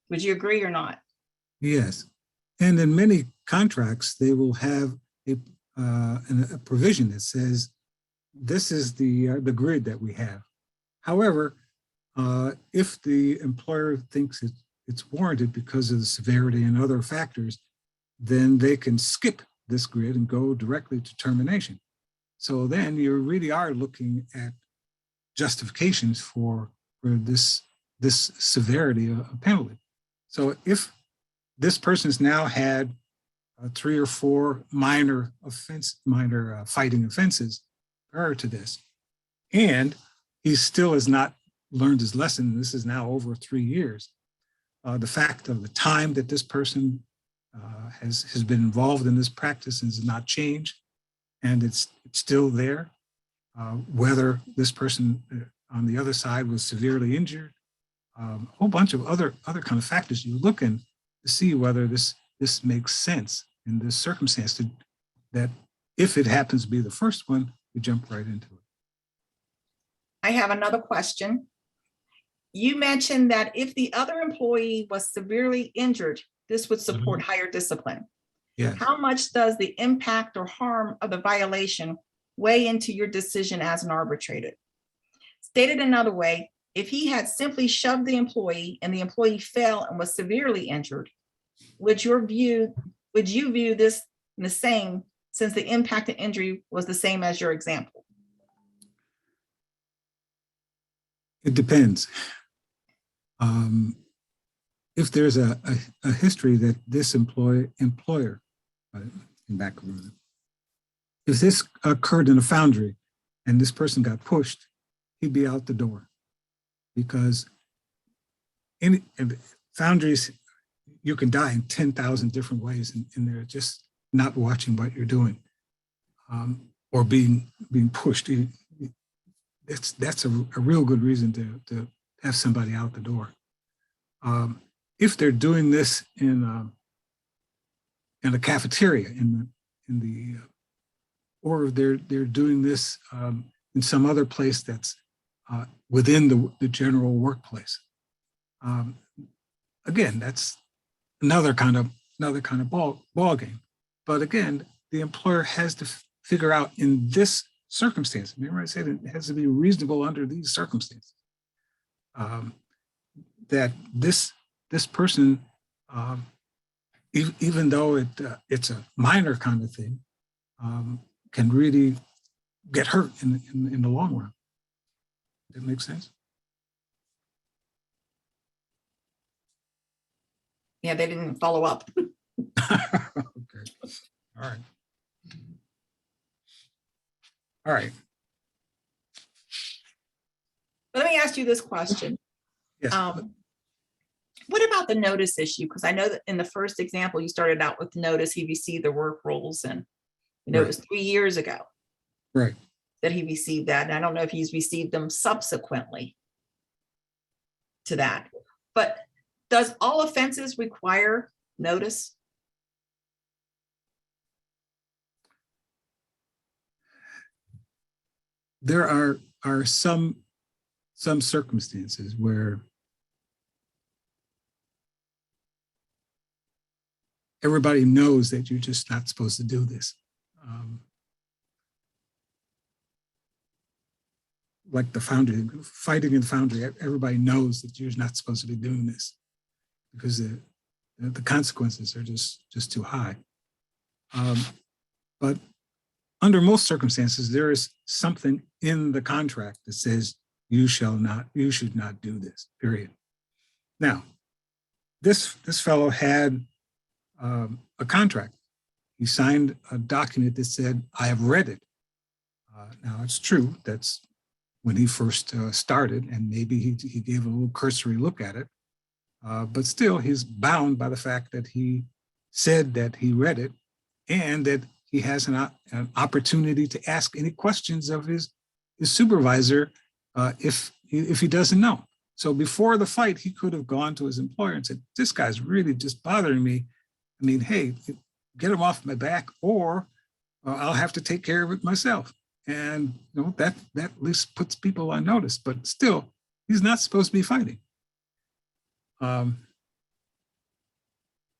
Would you agree or not? Yes. And in many contracts, they will have a provision that says, this is the grid that we have. However, if the employer thinks it's warranted because of the severity and other factors, then they can skip this grid and go directly to termination. So then you really are looking at justifications for this severity of penalty. So if this person's now had 3 or 4 minor fighting offenses prior to this, and he still has not learned his lesson, this is now over 3 years, the fact of the time that this person has been involved in this practice and has not changed, and it's still there, whether this person on the other side was severely injured, a whole bunch of other kind of factors you look in to see whether this makes sense in this circumstance, that if it happens to be the first one, you jump right into it. I have another question. You mentioned that if the other employee was severely injured, this would support higher discipline. Yes. How much does the impact or harm of the violation weigh into your decision as an arbitrator? Stated another way, if he had simply shoved the employee and the employee fell and was severely injured, would you view this the same, since the impact and injury was the same as your example? It depends. If there's a history that this employer, if this occurred in a foundry and this person got pushed, he'd be out the door, because in foundries, you can die in 10,000 different ways, and they're just not watching what you're doing, or being pushed. That's a real good reason to have somebody out the door. If they're doing this in a cafeteria, or they're doing this in some other place that's within the general workplace, again, that's another kind of ball game. But again, the employer has to figure out in this circumstances. Remember I said it has to be reasonable under these circumstances. That this person, even though it's a minor kind of thing, can really get hurt in the long run. That makes sense? Yeah, they didn't follow up. Okay. All right. All right. Let me ask you this question. Yes. What about the notice issue? Because I know that in the first example, you started out with notice, he received the work rules, and it was 3 years ago. Right. That he received that. And I don't know if he's received them subsequently to that. But does all offenses require notice? There are some circumstances where everybody knows that you're just not supposed to do this. Like the foundry, fighting in the foundry, everybody knows that you're not supposed to be doing this because the consequences are just too high. But under most circumstances, there is something in the contract that says you should not do this, period. Now, this fellow had a contract. He signed a document that said, I have read it. Now, it's true, that's when he first started, and maybe he gave a little cursory look at it, but still he's bound by the fact that he said that he read it and that he has an opportunity to ask any questions of his supervisor if he doesn't know. So before the fight, he could have gone to his employer and said, this guy's really just bothering me. I mean, hey, get him off my back, or I'll have to take care of it myself. And that at least puts people on notice, but still, he's not supposed to be fighting.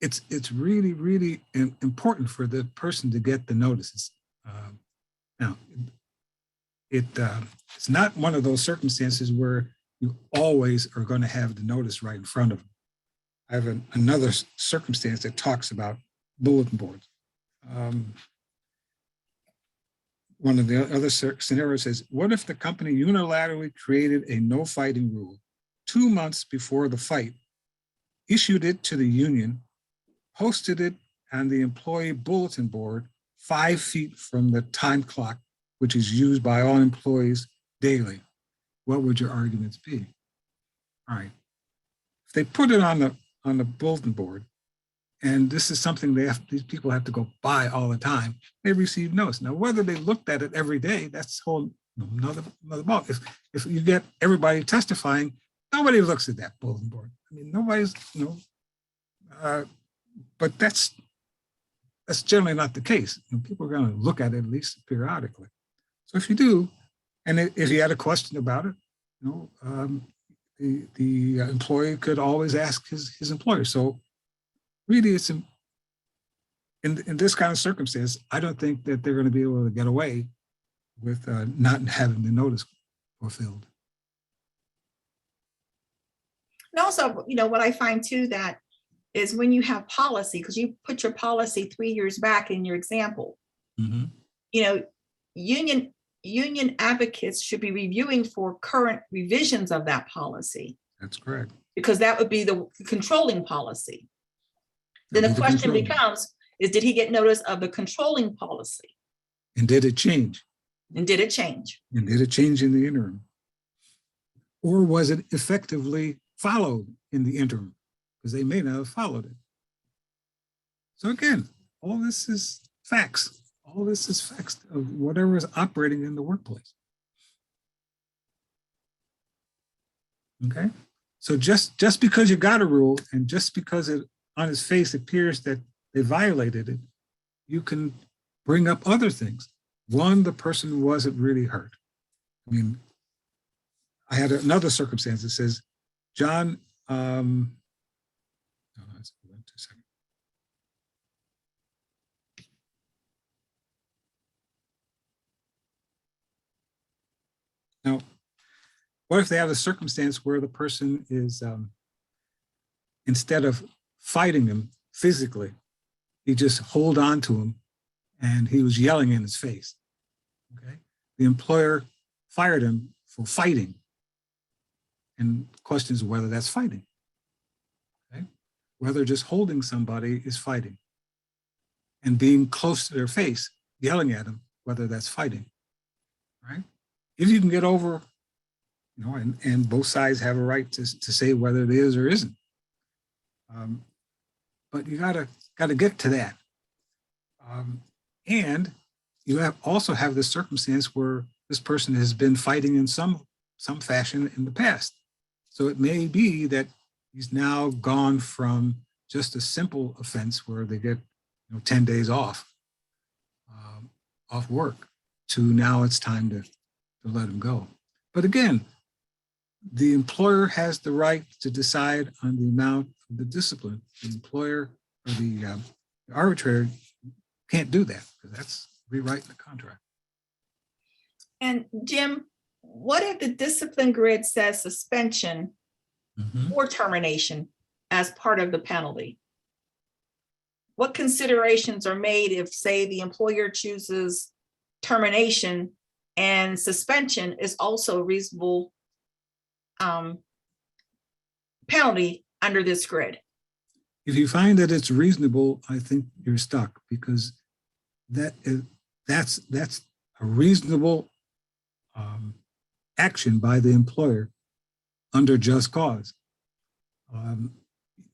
It's really, really important for the person to get the notices. Now, it's not one of those circumstances where you always are going to have the notice right in front of them. I have another circumstance that talks about bulletin boards. One of the other scenarios says, what if the company unilaterally created a no fighting rule 2 months before the fight, issued it to the union, posted it on the employee bulletin board 5 feet from the time clock, which is used by all employees daily? What would your arguments be? All right. If they put it on the bulletin board, and this is something these people have to go by all the time, they receive notice. Now, whether they looked at it every day, that's whole another ball. If you get everybody testifying, nobody looks at that bulletin board. I mean, nobody's, but that's generally not the case. People are going to look at it at least periodically. So if you do, and if you had a question about it, the employee could always ask his employer. So really, it's in this kind of circumstance, I don't think that they're going to be able to get away with not having the notice fulfilled. And also, what I find too, that is when you have policy, because you put your policy 3 years back in your example, union advocates should be reviewing for current revisions of that policy. That's correct. Because that would be the controlling policy. Then the question becomes, did he get notice of the controlling policy? And did it change? And did it change? And did it change in the interim? Or was it effectively followed in the interim? Because they may not have followed it. So again, all this is facts. All this is facts of whatever is operating in the workplace. Okay? So just because you got a rule and just because it on its face appears that they violated it, you can bring up other things. One, the person wasn't really hurt. I mean, I had another circumstance that says, John, What if they have a circumstance where the person is, instead of fighting him physically, he just hold on to him and he was yelling in his face, okay? The employer fired him for fighting. And the question is whether that's fighting, okay? Whether just holding somebody is fighting. And being close to their face, yelling at them, whether that's fighting, right? If you can get over, you know, and both sides have a right to say whether it is or isn't. But you gotta get to that. And you also have the circumstance where this person has been fighting in some fashion in the past. So it may be that he's now gone from just a simple offense where they get 10 days off work to now it's time to let him go. But again, the employer has the right to decide on the amount of the discipline. The employer or the arbitrator can't do that because that's rewriting the contract. And Jim, what if the discipline grid says suspension or termination as part of the penalty? What considerations are made if, say, the employer chooses termination and suspension is also a reasonable penalty under this grid? If you find that it's reasonable, I think you're stuck because that's a reasonable action by the employer under just cause.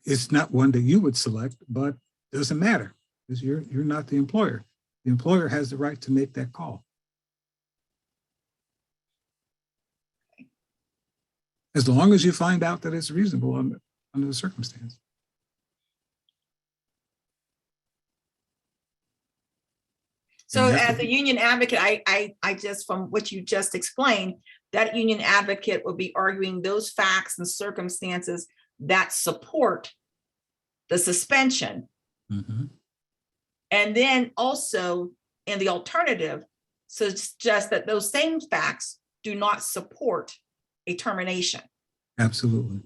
It's not one that you would select, but it doesn't matter because you're not the employer. The employer has the right to make that call. As long as you find out that it's reasonable under the circumstance. So as a union advocate, I just, from what you just explained, that union advocate will be arguing those facts and circumstances that support the suspension. And then also in the alternative, suggest that those same facts do not support a termination. Absolutely.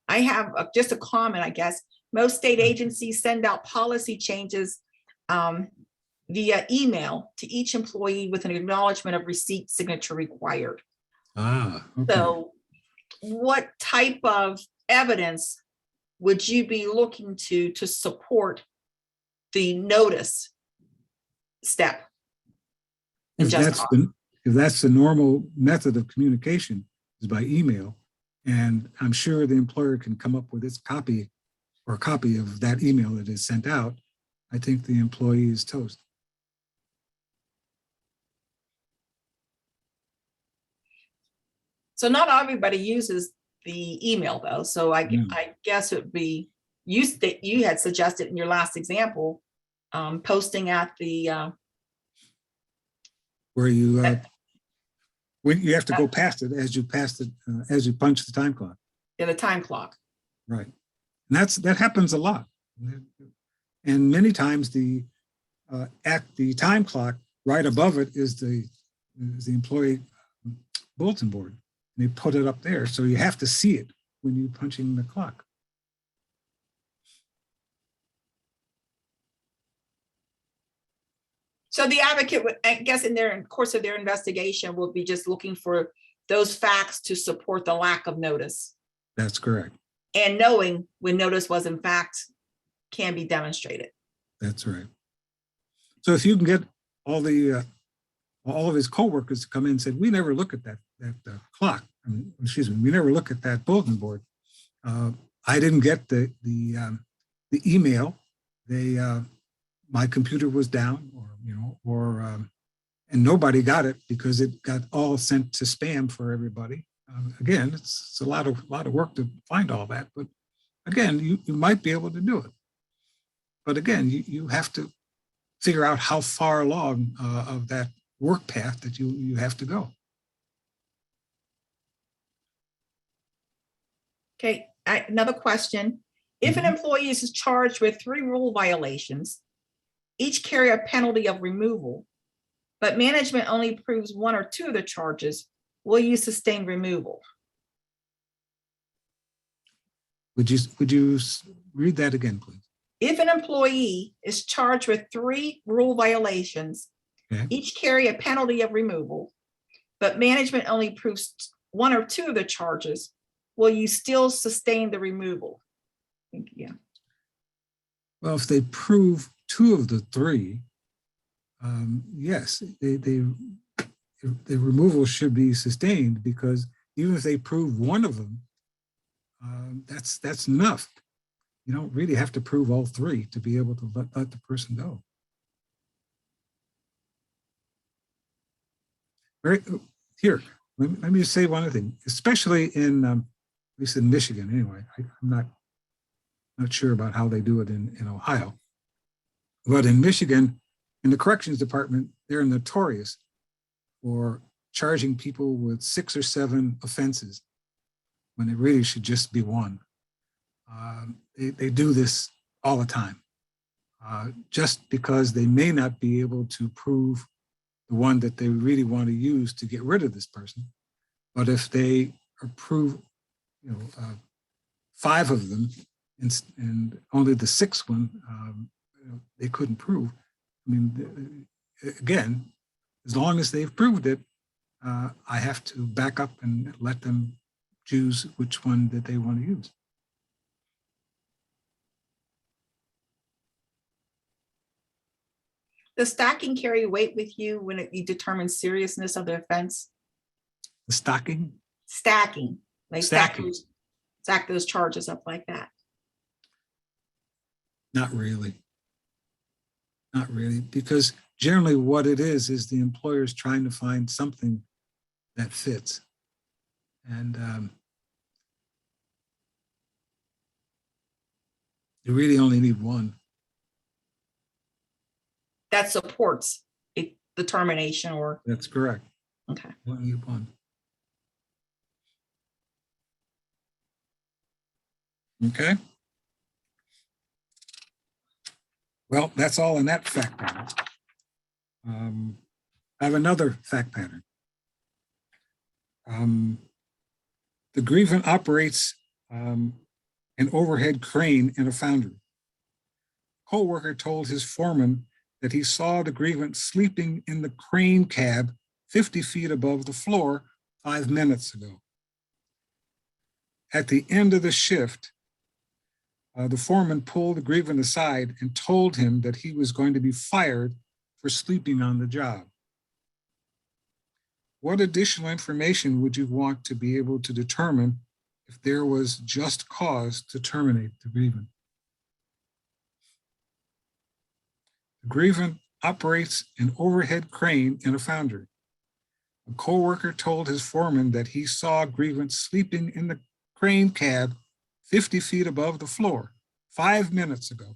I have just a comment, I guess. Most state agencies send out policy changes via email to each employee with an acknowledgement of receipt signature required. Okay. So what type of evidence would you be looking to support the notice step? If that's the normal method of communication is by email, and I'm sure the employer can come up with its copy or a copy of that email that is sent out, I think the employee is toast. So not everybody uses the email though. So I guess it would be that you had suggested in your last example, posting at the where you when you have to go past it as you pass it as you punch the time clock. Yeah, the time clock. Right, and that happens a lot, and many times at the time clock right above it is the employee bulletin board. They put it up there, so you have to see it when you're punching the clock. So the advocate would, I guess, in their course of their investigation, will be just looking for those facts to support the lack of notice. That's correct. And knowing when notice was in fact can be demonstrated. That's right. So if you can get all of his coworkers to come in and said, we never look at that clock. I mean, excuse me, we never look at that bulletin board. I didn't get the email. My computer was down, and nobody got it because it got all sent to spam for everybody. Again, it's a lot of work to find all that, but again, you might be able to do it. But again, you have to figure out how far along of that work path that you have to go. Okay, another question. If an employee is charged with 3 rule violations each carry a penalty of removal, but management only approves one or two of the charges, will you sustain removal? Would you read that again, please? If an employee is charged with 3 rule violations, Okay. each carry a penalty of removal, but management only approves one or two of the charges, will you still sustain the removal? Yeah. Well, if they prove 2 of the 3, yes, the removal should be sustained, because even if they prove 1 of them, that's enough. You don't really have to prove all 3 to be able to let the person go. Here, let me just say one other thing, especially in, at least in Michigan anyway. I'm not sure about how they do it in Ohio, but in Michigan, in the corrections department, they're notorious for charging people with 6 or 7 offenses when it really should just be 1. They do this all the time, just because they may not be able to prove the one that they really want to use to get rid of this person. But if they approve, 5 of them and only the 6th one, they couldn't prove. I mean, again, as long as they've proved it, I have to back up and let them choose which one that they want to use. Does stacking carry weight with you when you determine seriousness of the offense? The stacking? Stacking, like Stacking. stack those charges up like that. Not really. Not really, because generally what it is the employer is trying to find something that fits. And you really only need 1. That supports a determination or, That's correct. okay. You only need 1. Okay. Well, that's all in that fact pattern. I have another fact pattern. The grievant operates an overhead crane in a foundry. Co-worker told his foreman that he saw the grievant sleeping in the crane cab 50 feet above the floor 5 minutes ago. At the end of the shift, the foreman pulled the grievant aside and told him that he was going to be fired for sleeping on the job. What additional information would you want to be able to determine if there was just cause to terminate the grievant? The grievant operates an overhead crane in a foundry. A co-worker told his foreman that he saw grievant sleeping in the crane cab 50 feet above the floor 5 minutes ago.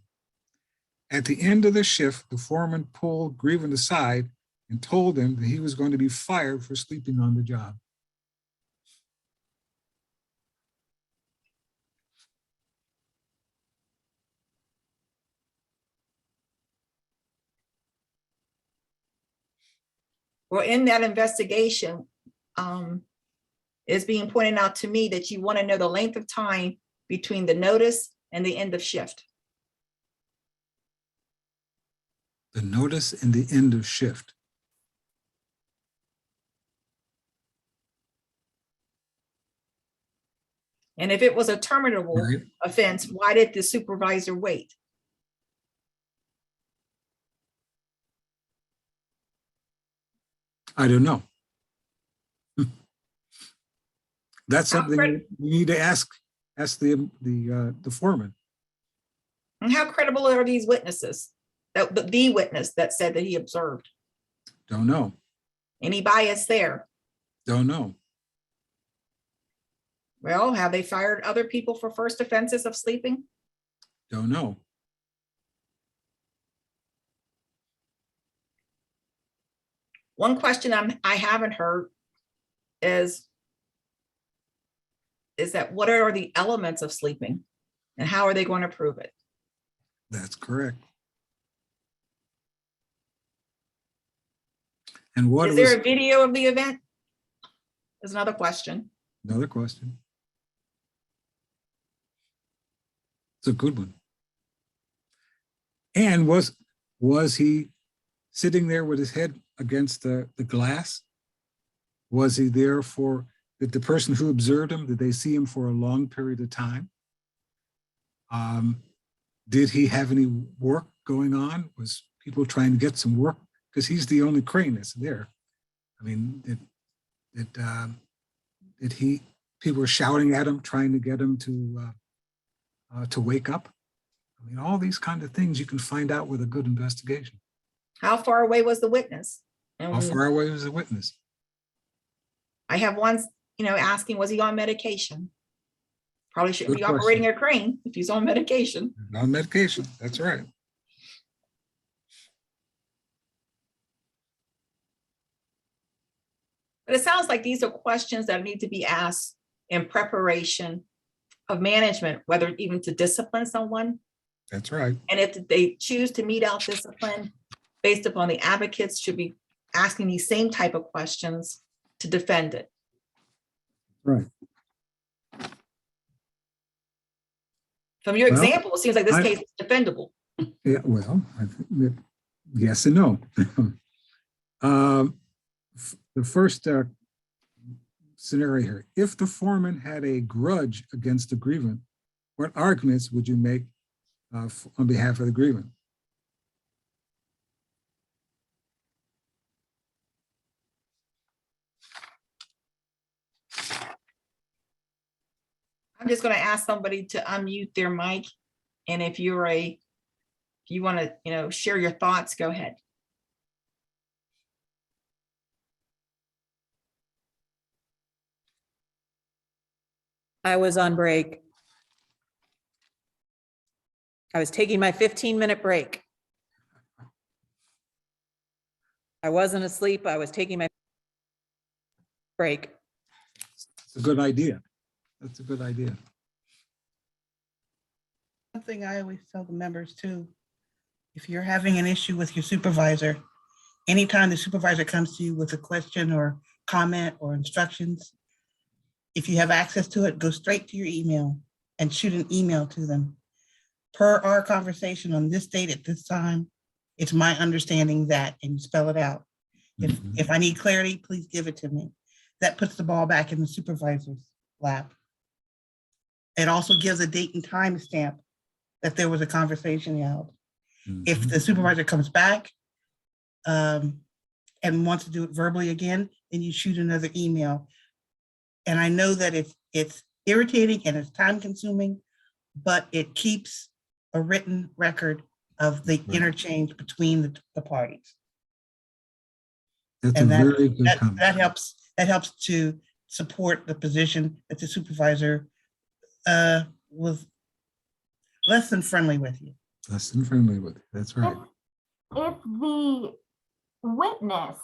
At the end of the shift, the foreman pulled grievant aside and told him that he was going to be fired for sleeping on the job. Well, in that investigation, it's being pointed out to me that you want to know the length of time between the notice and the end of shift. The notice and the end of shift. And if it was a terminable Right. offense, why did the supervisor wait? I don't know. That's How something you need to ask the foreman. And how credible are these witnesses? The witness that said that he observed. Don't know. Any bias there? Don't know. Well, have they fired other people for first offenses of sleeping? Don't know. One question I haven't heard is that what are the elements of sleeping and how are they going to prove it? That's correct. And what Is was there a video of the event? Is another question. another question? It's a good one. And was he sitting there with his head against the glass? Was he there for, did the person who observed him, did they see him for a long period of time? Did he have any work going on? Was people trying to get some work? Because he's the only crane that's there. I mean, did he, people were shouting at him, trying to get him to wake up? I mean, all these kind of things you can find out with a good investigation. How far away was the witness? And How far away was the witness? I have one, asking, was he on medication? Probably shouldn't Good be question. operating a crane if he's on medication. On medication, that's right. But it sounds like these are questions that need to be asked in preparation of management, whether even to discipline someone. That's right. And if they choose to mete out discipline based upon the advocates should be asking these same type of questions to defend it. Right. From your Well, example, it seems like this case is defendable. Yeah, well, I think that yes and no. The first scenario here, if the foreman had a grudge against the grievant, what arguments would you make on behalf of the grievant? I'm just going to ask somebody to unmute their mic. And if you want to, share your thoughts, go ahead. I was on break. I was taking my 15-minute break. I wasn't asleep. I was taking my break. It's a good idea. That's a good idea. Something I always tell the members too, if you're having an issue with your supervisor, anytime the supervisor comes to you with a question or comment or instructions, if you have access to it, go straight to your email and shoot an email to them. Per our conversation on this date at this time, it's my understanding that, and you spell it out. If I need clarity, please give it to me. That puts the ball back in the supervisor's lap. It also gives a date and time stamp that there was a conversation held. If the supervisor comes back and wants to do it verbally again, then you shoot another email. And I know that it's irritating and it's time consuming, but it keeps a written record of the interchange between the parties. That's And a very good comment. that helps to support the position that the supervisor was less than friendly with you. Less than friendly with you. That's right. If the witness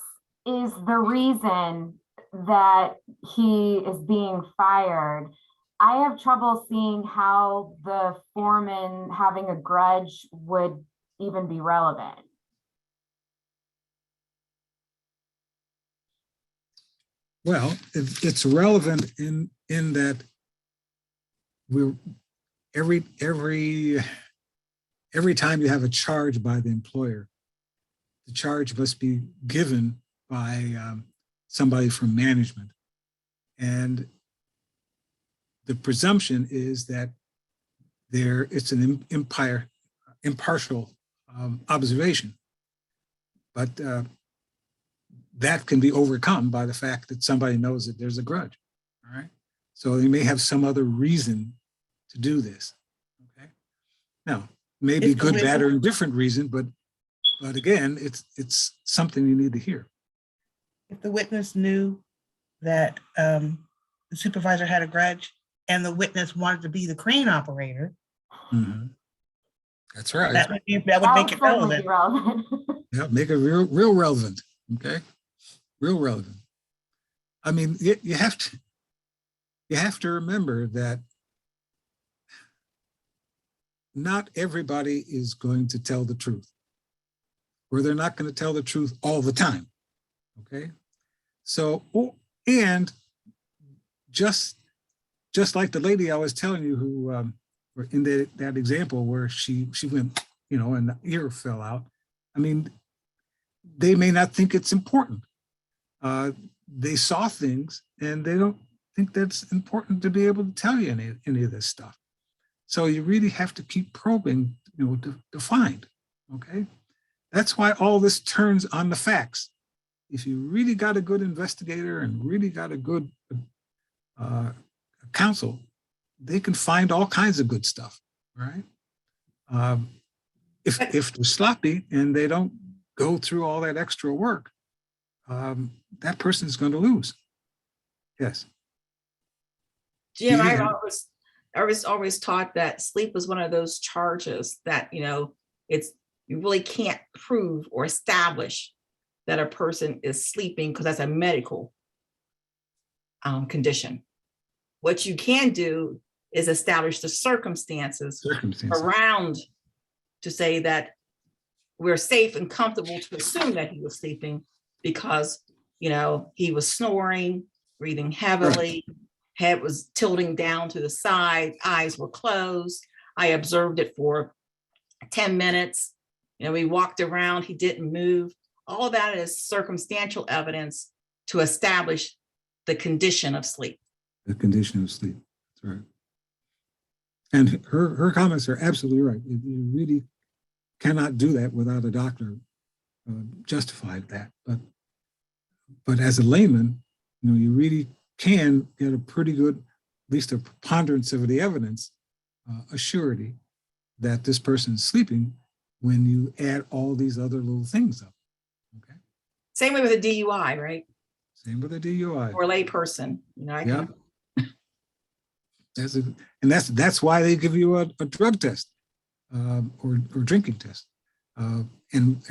is the reason that he is being fired, I have trouble seeing how the foreman having a grudge would even be relevant. Well, it's relevant in that we're every time you have a charge by the employer, the charge must be given by somebody from management. And the presumption is that it's an impartial observation. But that can be overcome by the fact that somebody knows that there's a grudge, all right? So they may have some other reason to do this, okay? Now, maybe good, bad, or indifferent reason, but again, it's something you need to hear. If the witness knew that the supervisor had a grudge and the witness wanted to be the crane operator, that's right. That would make it relevant. Yeah, make it real relevant, okay? Real relevant. I mean, you have to remember that not everybody is going to tell the truth, or they're not going to tell the truth all the time, Okay. So, oh, and just like the lady I was telling you who, in that example where she went, you know, and the ear fell out. I mean, they may not think it's important. They saw things and they don't think that's important to be able to tell you any of this stuff. So you really have to keep probing, you know, to find, okay? That's why all this turns on the facts. If you really got a good investigator and really got a good counsel, they can find all kinds of good stuff, right? If they're sloppy and they don't go through all that extra work, that person is going to lose. Yes. Jim, Yeah. I was always taught that sleep was one of those charges that, you know, you really can't prove or establish that a person is sleeping because that's a medical condition. What you can do is establish the circumstances around to say that we're safe and comfortable to assume that he was sleeping because, you know, he was snoring, breathing heavily, head was tilting down to the side, eyes were closed. I observed it for 10 minutes. You know, we walked around, he didn't move. All that is circumstantial evidence to establish the condition of sleep. The condition of sleep, that's right. And her comments are absolutely right. You really cannot do that without a doctor justified that. But as a layman, you know, you really can get a pretty good, at least a preponderance of the evidence, a surety that this person is sleeping when you add all these other little things up. Okay. Same way with a DUI, right? Same with a DUI. Or a lay person, you know. Yeah. That's why they give you a drug test or drinking test, and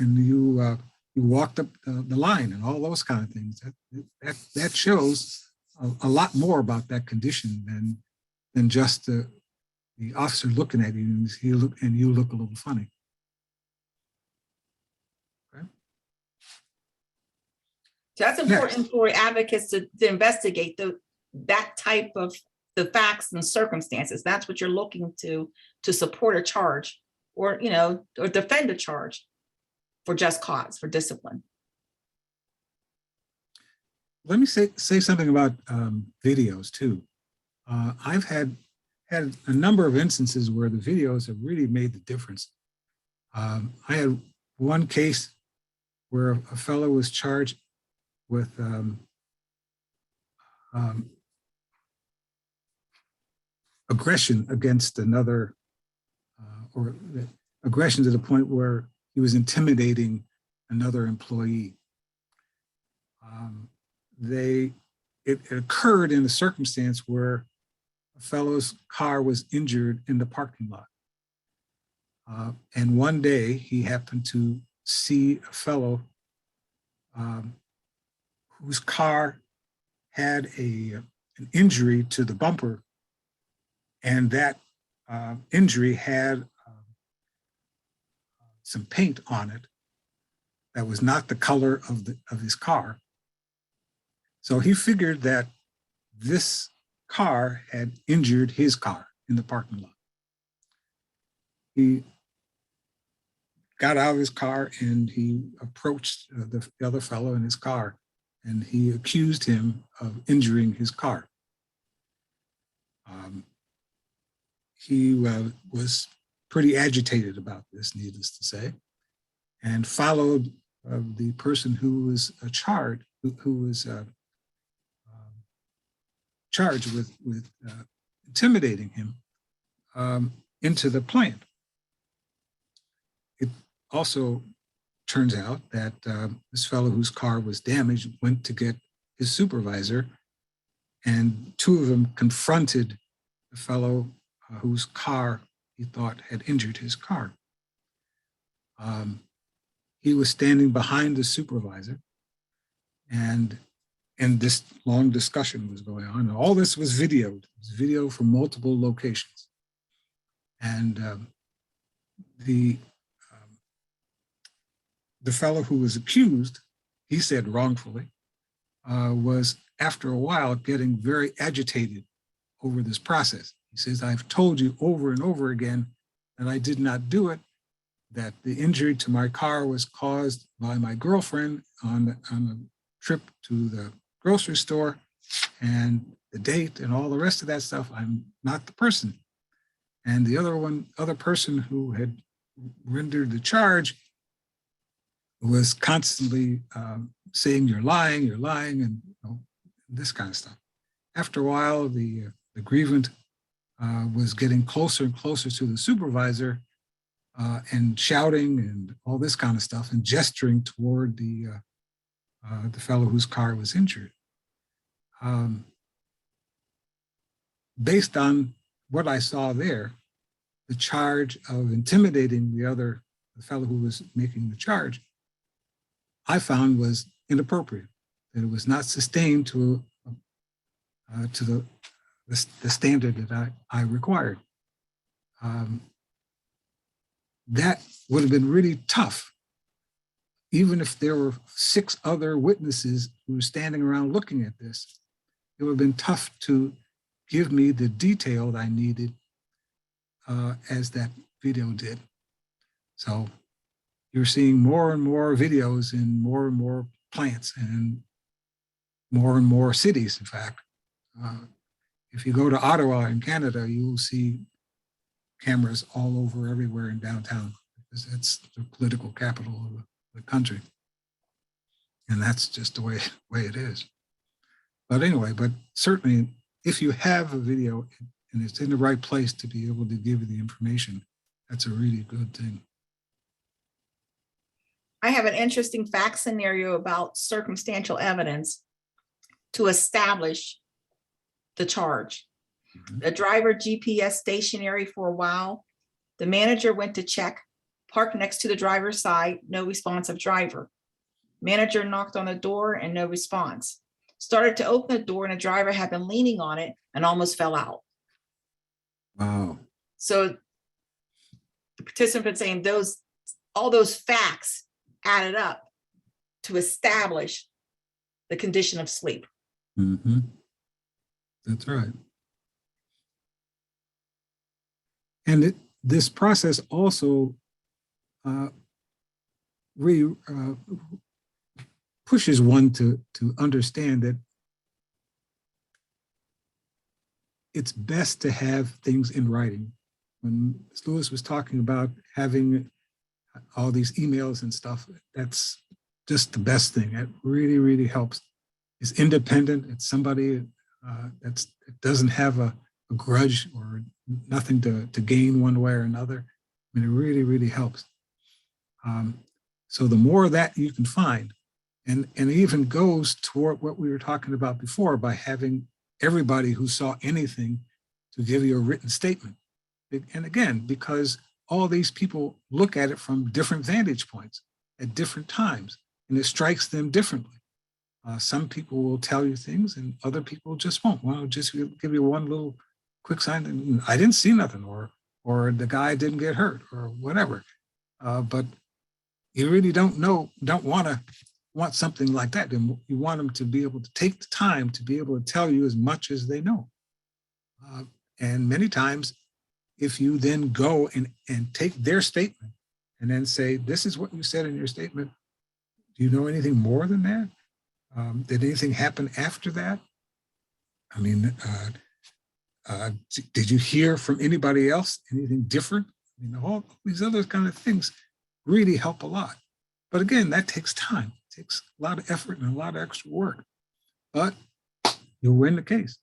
you walked up the line and all those kind of things. That shows a lot more about that condition than just the officer looking at you and you look a little funny. Okay. So that's important for advocates to investigate that type of the facts and circumstances. That's what you're looking to support a charge or, you know, or defend a charge for just cause, for discipline. Let me say something about videos too. I've had a number of instances where the videos have really made the difference. I had one case where a fellow was charged with aggression against another, or aggression to the point where he was intimidating another employee. It occurred in a circumstance where a fellow's car was injured in the parking lot. And one day he happened to see a fellow whose car had an injury to the bumper, and that injury had some paint on it that was not the color of his car. So he figured that this car had injured his car in the parking lot. He got out of his car and he approached the other fellow in his car, and he accused him of injuring his car. He was pretty agitated about this, needless to say, and followed the person who was charged with intimidating him into the plant. It also turns out that this fellow whose car was damaged went to get his supervisor, and two of them confronted the fellow whose car he thought had injured his car. He was standing behind the supervisor, and this long discussion was going on. All this was videoed. It was video from multiple locations. And the fellow who was accused he said wrongfully, was after a while getting very agitated over this process. He says, I've told you over and over again that I did not do it, that the injury to my car was caused by my girlfriend on a trip to the grocery store, and the date and all the rest of that stuff, I'm not the person. And the other person who had rendered the charge was constantly saying, you're lying, and this kind of stuff. After a while, the grievant was getting closer and closer to the supervisor and shouting and all this kind of stuff and gesturing toward the fellow whose car was injured. Based on what I saw there, the charge of intimidating the fellow who was making the charge, I found was inappropriate, that it was not sustained to the standard that I required. That would have been really tough, even if there were 6 other witnesses who were standing around looking at this. It would have been tough to give me the detail that I needed as that video did. So you're seeing more and more videos in more and more plants and more cities, in fact. If you go to Ottawa in Canada, you will see cameras all over everywhere in downtown, because it's the political capital of the country. And that's just the way it is. But anyway, but certainly if you have a video and it's in the right place to be able to give you the information, that's a really good thing. I have an interesting fact scenario about circumstantial evidence to establish the charge. The driver GPS stationary for a while. The manager went to check, parked next to the driver's side, no responsive driver. Manager knocked on the door and no response. Started to open the door and the driver had been leaning on it and almost fell out. Wow. So the participant saying all those facts added up to establish the condition of sleep. Mm-hmm. That's right. And this process also pushes one to understand that it's best to have things in writing. When Lewis was talking about having all these emails and stuff, that's just the best thing. It really, really helps. It's independent. It's somebody that doesn't have a grudge or nothing to gain one way or another. I mean, it really, really helps. So the more of that you can find, and it even goes toward what we were talking about before by having everybody who saw anything to give you a written statement. And again, because all these people look at it from different vantage points at different times, and it strikes them differently. Some people will tell you things and other people just won't. Well, just give you one little quick sign and I didn't see nothing, or the guy didn't get hurt or whatever. But you really don't want something like that. And you want them to be able to take the time to be able to tell you as much as they know. And many times, if you then go and take their statement and then say, this is what you said in your statement, do you know anything more than that? Did anything happen after that? I mean, did you hear from anybody else anything different? I mean, all these other kind of things really help a lot. But again, that takes time. It takes a lot of effort and a lot of extra work. But you'll win the case.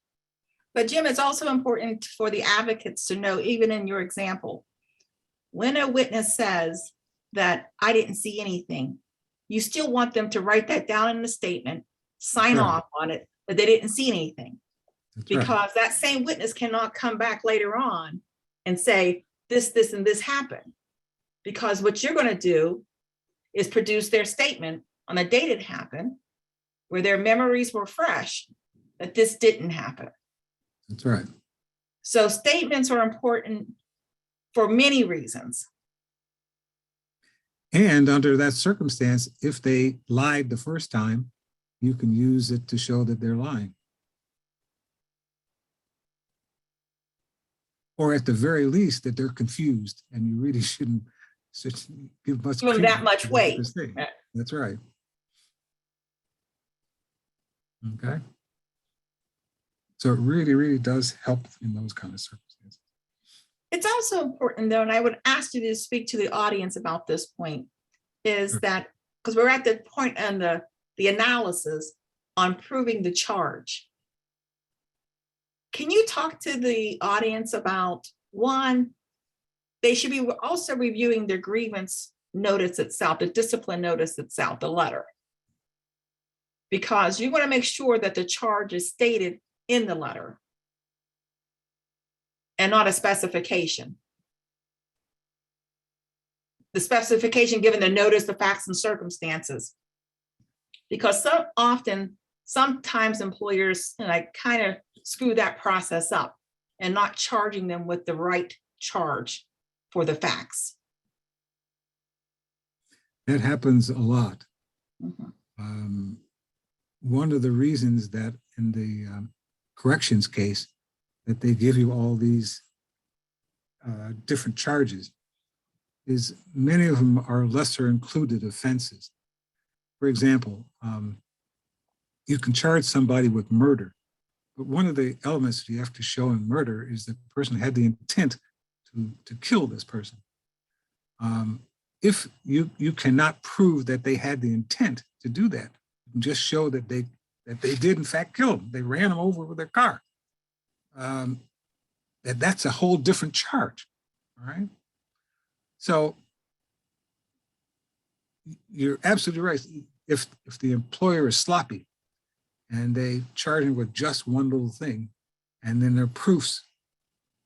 But Jim, it's also important for the advocates to know, even in your example, when a witness says that I didn't see anything, you still want them to write that down in the statement, sign off on it, but they didn't see anything. That's because that same witness cannot come back later on and say, this, and this happened. Because what you're going to do is produce their statement on the date it happened, where their memories were fresh, that this didn't happen. That's right. So statements are important for many reasons. And under that circumstance, if they lied the first time, you can use it to show that they're lying. Or at the very least, that they're confused, and you really shouldn't give much Give them that credence much to what they're weight. saying. Yeah. That's right. Okay. So it really, really does help in those kind of circumstances. It's also important though, and I would ask you to speak to the audience about this point, is Sure. that, because we're at the point in the analysis on proving the charge. Can you talk to the audience about, one, they should be also reviewing their grievance notice itself, the discipline notice itself, the letter. Because you want to make sure that the charge is stated in the letter and not a specification. The specification given the notice, the facts and circumstances. Because sometimes employers kind of screw that process up and not charging them with the right charge for the facts. That happens a lot. Mhm. One of the reasons that in the corrections case that they give you all these different charges is many of them are lesser included offenses. For example, you can charge somebody with murder, but one of the elements that you have to show in murder is that the person had the intent to kill this person. If you cannot prove that they had the intent to do that, you can just show that they did in fact kill him. They ran him over with their car. That's a whole different charge, all right? So you're absolutely right. If the employer is sloppy and they charge him with just one little thing, and then their proofs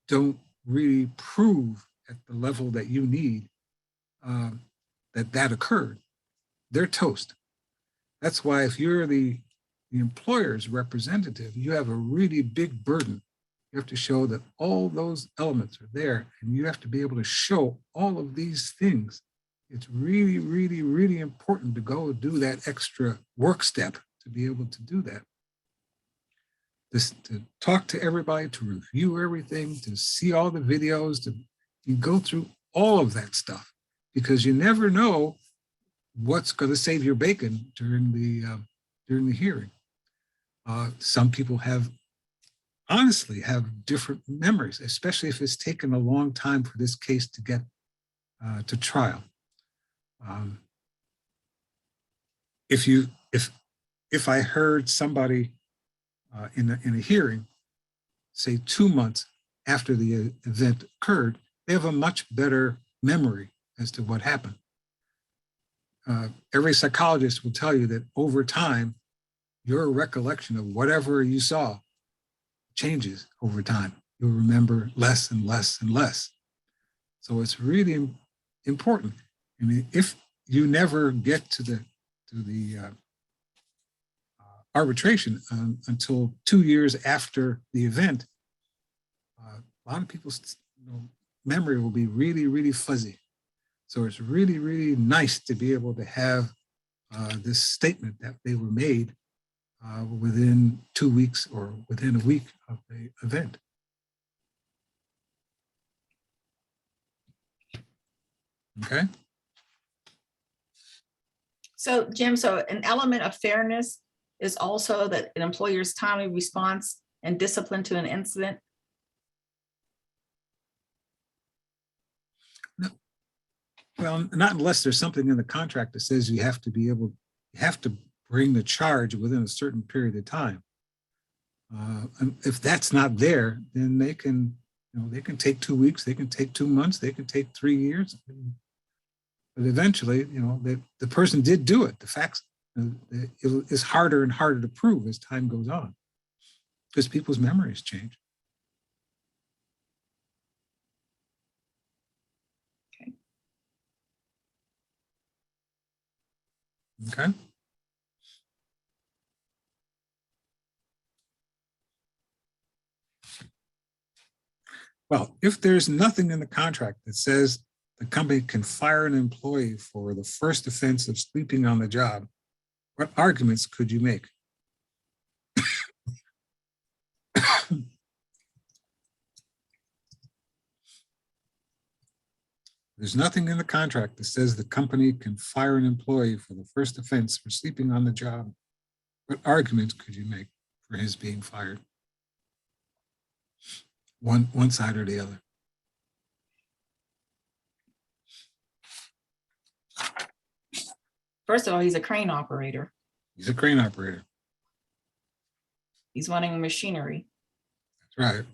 don't really prove at the level that you need that occurred, they're toast. That's why if you're the employer's representative, you have a really big burden. You have to show that all those elements are there, and you have to be able to show all of these things. It's really, really, really important to go do that extra work step to be able to do that. To talk to everybody, to review everything, to see all the videos, you go through all of that stuff, because you never know what's going to save your bacon during the hearing. Some people honestly have different memories, especially if it's taken a long time for this case to get to trial. If I heard somebody in a hearing say 2 months after the event occurred, they have a much better memory as to what happened. Every psychologist will tell you that over time, your recollection of whatever you saw changes over time. You'll remember less and less and less. So it's really important. I mean, if you never get to the arbitration until 2 years after the event, a lot of people's memory will be really, really fuzzy. So it's really, really nice to be able to have this statement that they were made within 2 weeks or within a week of the event. Okay. So Jim, so an element of fairness is also that an employer's timely response and discipline to an incident. No. Well, not unless there's something in the contract that says you have to bring the charge within a certain period of time. And if that's not there, then they can take 2 weeks, they can take 2 months, they can take 3 years. But eventually, the person did do it. The facts is harder and harder to prove as time goes on, because people's memories change. Okay. Well, if there's nothing in the contract that says the company can fire an employee for the first offense of sleeping on the job, what arguments could you make? There's nothing in the contract that says the company can fire an employee for the first offense for sleeping on the job. What arguments could you make for his being fired? One side or the other. First of all, he's a crane operator. He's a crane operator. He's running machinery. That's right.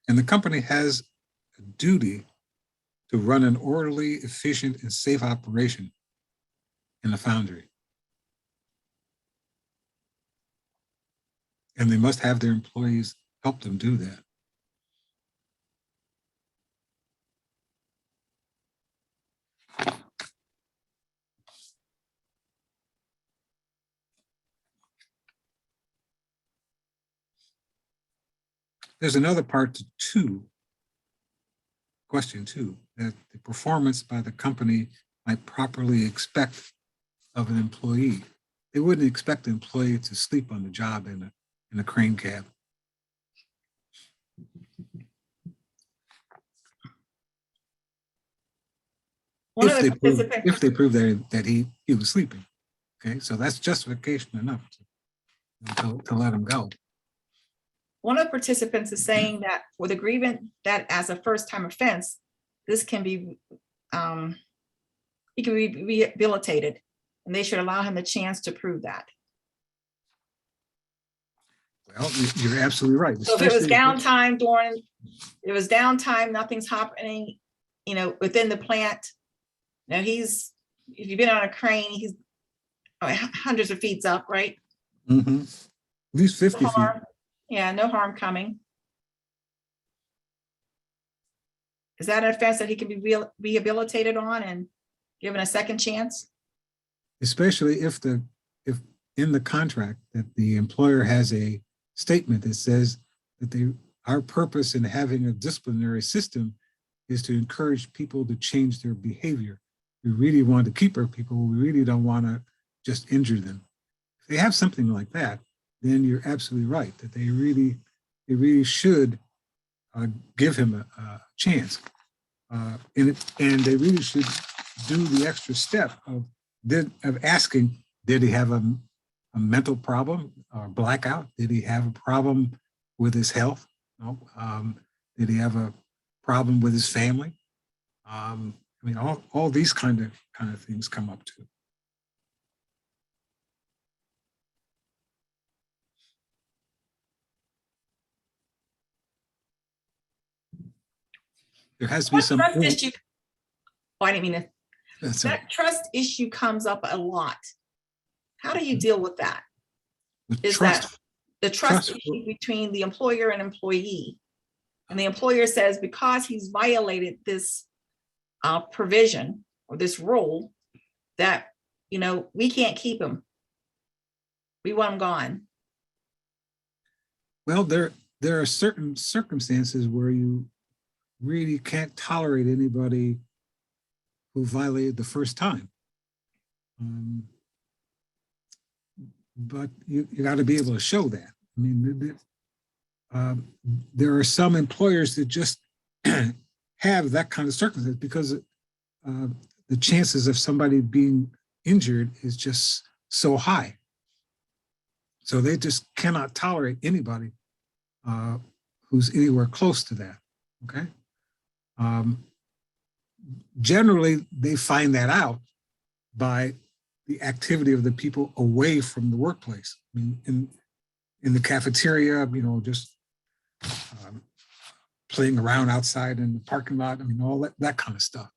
And the company has a duty to run an orderly, efficient, and safe operation in the foundry. And they must have their employees help them do that. There's another part to question two, that the performance by the company might properly expect of an employee. They wouldn't expect the employee to sleep on the job in a crane cab. One of the participants, If they prove that he was sleeping. Okay, so that's justification enough to let him go. one of the participants is saying that with agreement that as a first-time offense, this can be, he can be rehabilitated, and they should allow him a chance to prove that. Well, you're absolutely right. So if it was downtime nothing's happening, within the plant. Now if you've been on a crane, he's hundreds of feet up, right? Mm-hmm. At least 50 No feet. harm. Yeah, no harm coming. Is that an offense that he can be rehabilitated on and given a second chance? Especially if in the contract that the employer has a statement that says that our purpose in having a disciplinary system is to encourage people to change their behavior. We really want to keep our people. We really don't want to just injure them. If they have something like that, then you're absolutely right that they really should give him a chance. And they really should do the extra step of asking, did he have a mental problem or blackout? Did he have a problem with his health? No. Did he have a problem with his family? All these kind of things come up too. There has to be some trust issue. Oh, I didn't mean to. That's right. That trust issue comes up a lot. How do you deal with that? Is that the trust issue between the employer and employee? And the employer says, because he's violated this provision or this rule, that, we can't keep him. We want him gone. Well, there are certain circumstances where you really can't tolerate anybody who violated the first time. But you got to be able to show that. I mean, there are some employers that just have that kind of circumstance because the chances of somebody being injured is just so high. So they just cannot tolerate anybody who's anywhere close to that, okay? Generally, they find that out by the activity of the people away from the workplace. I mean, in the cafeteria, just playing around outside in the parking lot, all that kind of stuff.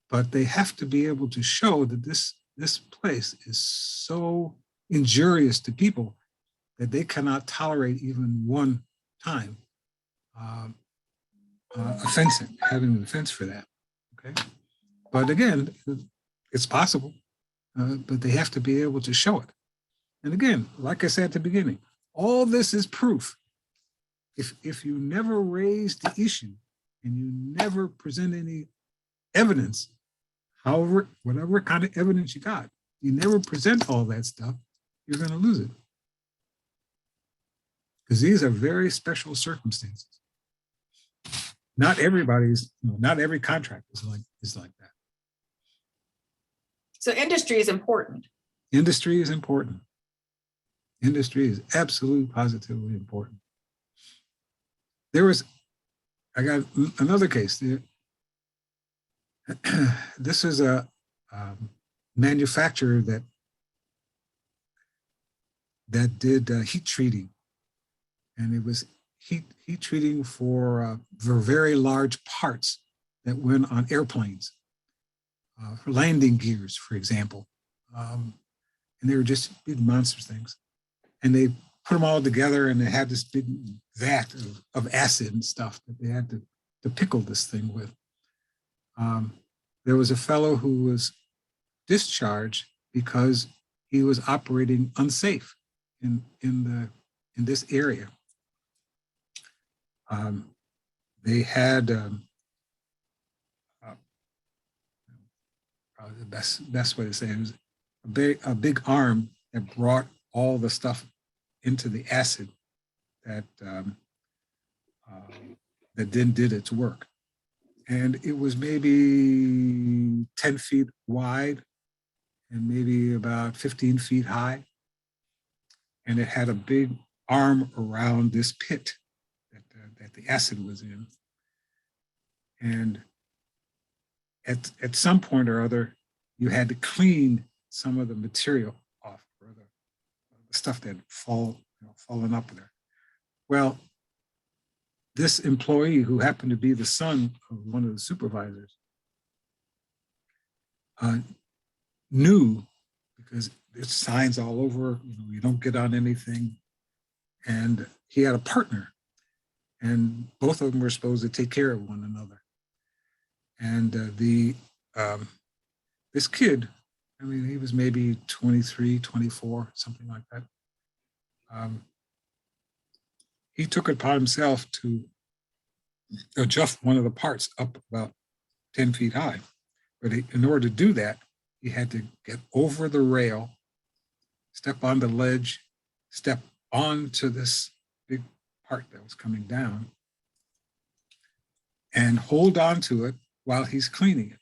But they have to be able to show that this place is so injurious to people that they cannot tolerate even one time having an offense for that. Okay, but again, it's possible, but they have to be able to show it. And again, like I said at the beginning, all this is proof. If you never raise the issue and you never present any evidence, however, whatever kind of evidence you got, you never present all that stuff, you're going to lose it. Because these are very special circumstances. Not everybody's, not every contract is like that. So industry is important. Industry is important. Industry is absolutely positively important. I got another case. This is a manufacturer that did heat treating, and it was heat treating for very large parts that went on airplanes, for landing gears, for example, and they were just big monster things, and they put them all together, and they had this big vat of acid and stuff that they had to pickle this thing with. There was a fellow who was discharged because he was operating unsafe in this area. They had probably the best way to say it was a big arm that brought all the stuff into the acid that then did its work. And it was maybe 10 feet wide and maybe about 15 feet high. And it had a big arm around this pit that the acid was in. And at some point or other, you had to clean some of the material off, or the stuff that had fallen up there. Well, this employee, who happened to be the son of one of the supervisors, knew, because there's signs all over, you don't get on anything. And he had a partner, and both of them were supposed to take care of one another. And this kid, I mean, he was maybe 23, 24, something like that. He took it upon himself to adjust one of the parts up about 10 feet high. But in order to do that, he had to get over the rail, step on the ledge, step onto this big part that was coming down, and hold on to it while he's cleaning it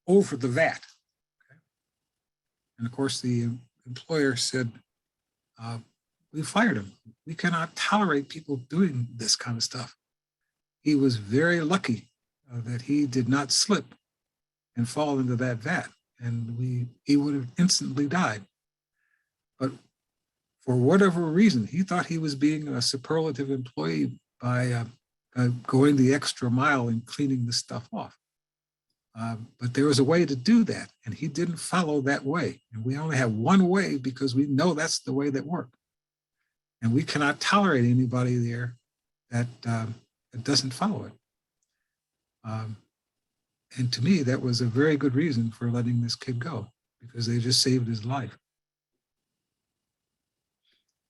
over the vat. Okay? And of course, the employer said, we fired him. We cannot tolerate people doing this kind of stuff. He was very lucky that he did not slip and fall into that vat, and he would have instantly died. But for whatever reason, he thought he was being a superlative employee by going the extra mile and cleaning the stuff off. But there was a way to do that, and he didn't follow that way. And we only have one way because we know that's the way that worked. And we cannot tolerate anybody there that doesn't follow it. And to me, that was a very good reason for letting this kid go, because they just saved his life.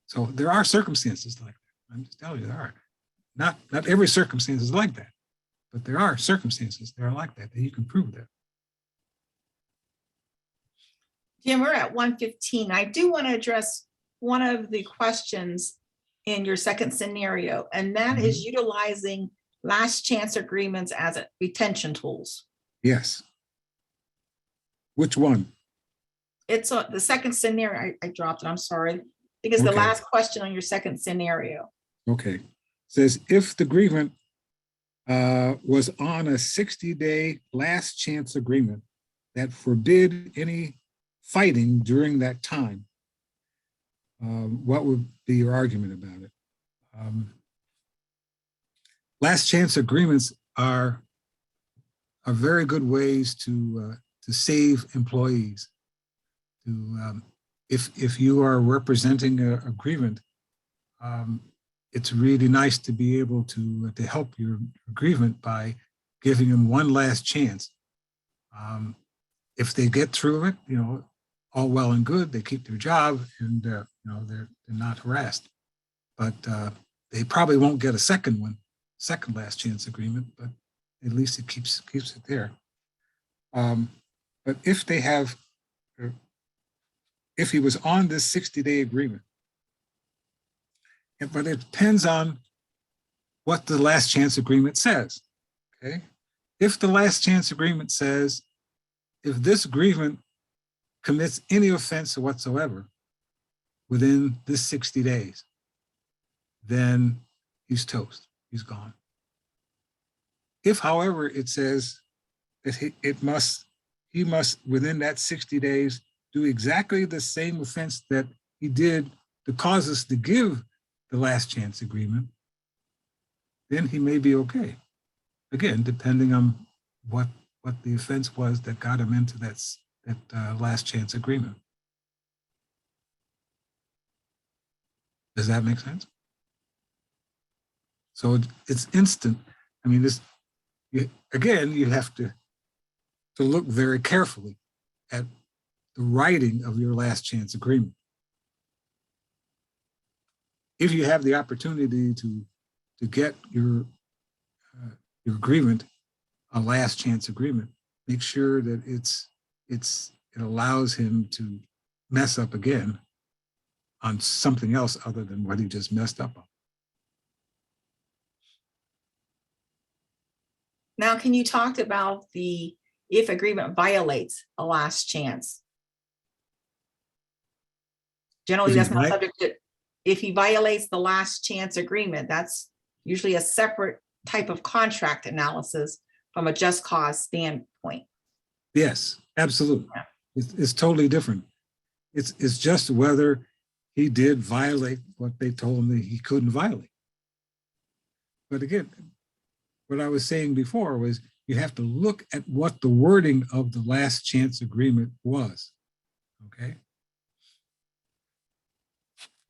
So there are circumstances like that. I'm just telling you, there are. Not every circumstance is like that, but there are circumstances that are like that you can prove that. Jim, we're at 1:15. I do want to address one of the questions in your second scenario, and that is utilizing last chance agreements as retention tools. Yes. Which one? It's the second scenario. I dropped it. I'm sorry. I think it's the Okay. last question on your second scenario. Okay. Says if the grievant was on a 60-day last chance agreement that forbid any fighting during that time, what would be your argument about it? Last chance agreements are very good ways to save employees. If you are representing a grievant, it's really nice to be able to help your grievant by giving them one last chance. If they get through it, all well and good, they keep their job and, they're not harassed. But they probably won't get a second last chance agreement, but at least it keeps it there. But if he was on this 60-day agreement, but it depends on what the last chance agreement says, okay? If the last chance agreement says, if this grievant commits any offense whatsoever within this 60 days, then he's toast, he's gone. If, however, it says that he must within that 60 days do exactly the same offense that he did to cause us to give the last chance agreement, then he may be okay. Again, depending on what the offense was that got him into that last chance agreement. Does that make sense? So it's instant. I mean, again, you have to look very carefully at the writing of your last chance agreement. If you have the opportunity to get your agreement a last chance agreement, make sure that it allows him to mess up again on something else other than what he just messed up on. Now, can you talk about if agreement violates a last chance? Generally, that's not subject to, if he violates the last chance agreement, that's usually a separate type of contract analysis from a just cause standpoint. Yes, absolutely. Yeah. It's totally different. It's just whether he did violate what they told him that he couldn't violate. But again, what I was saying before was you have to look at what the wording of the last chance agreement was, okay?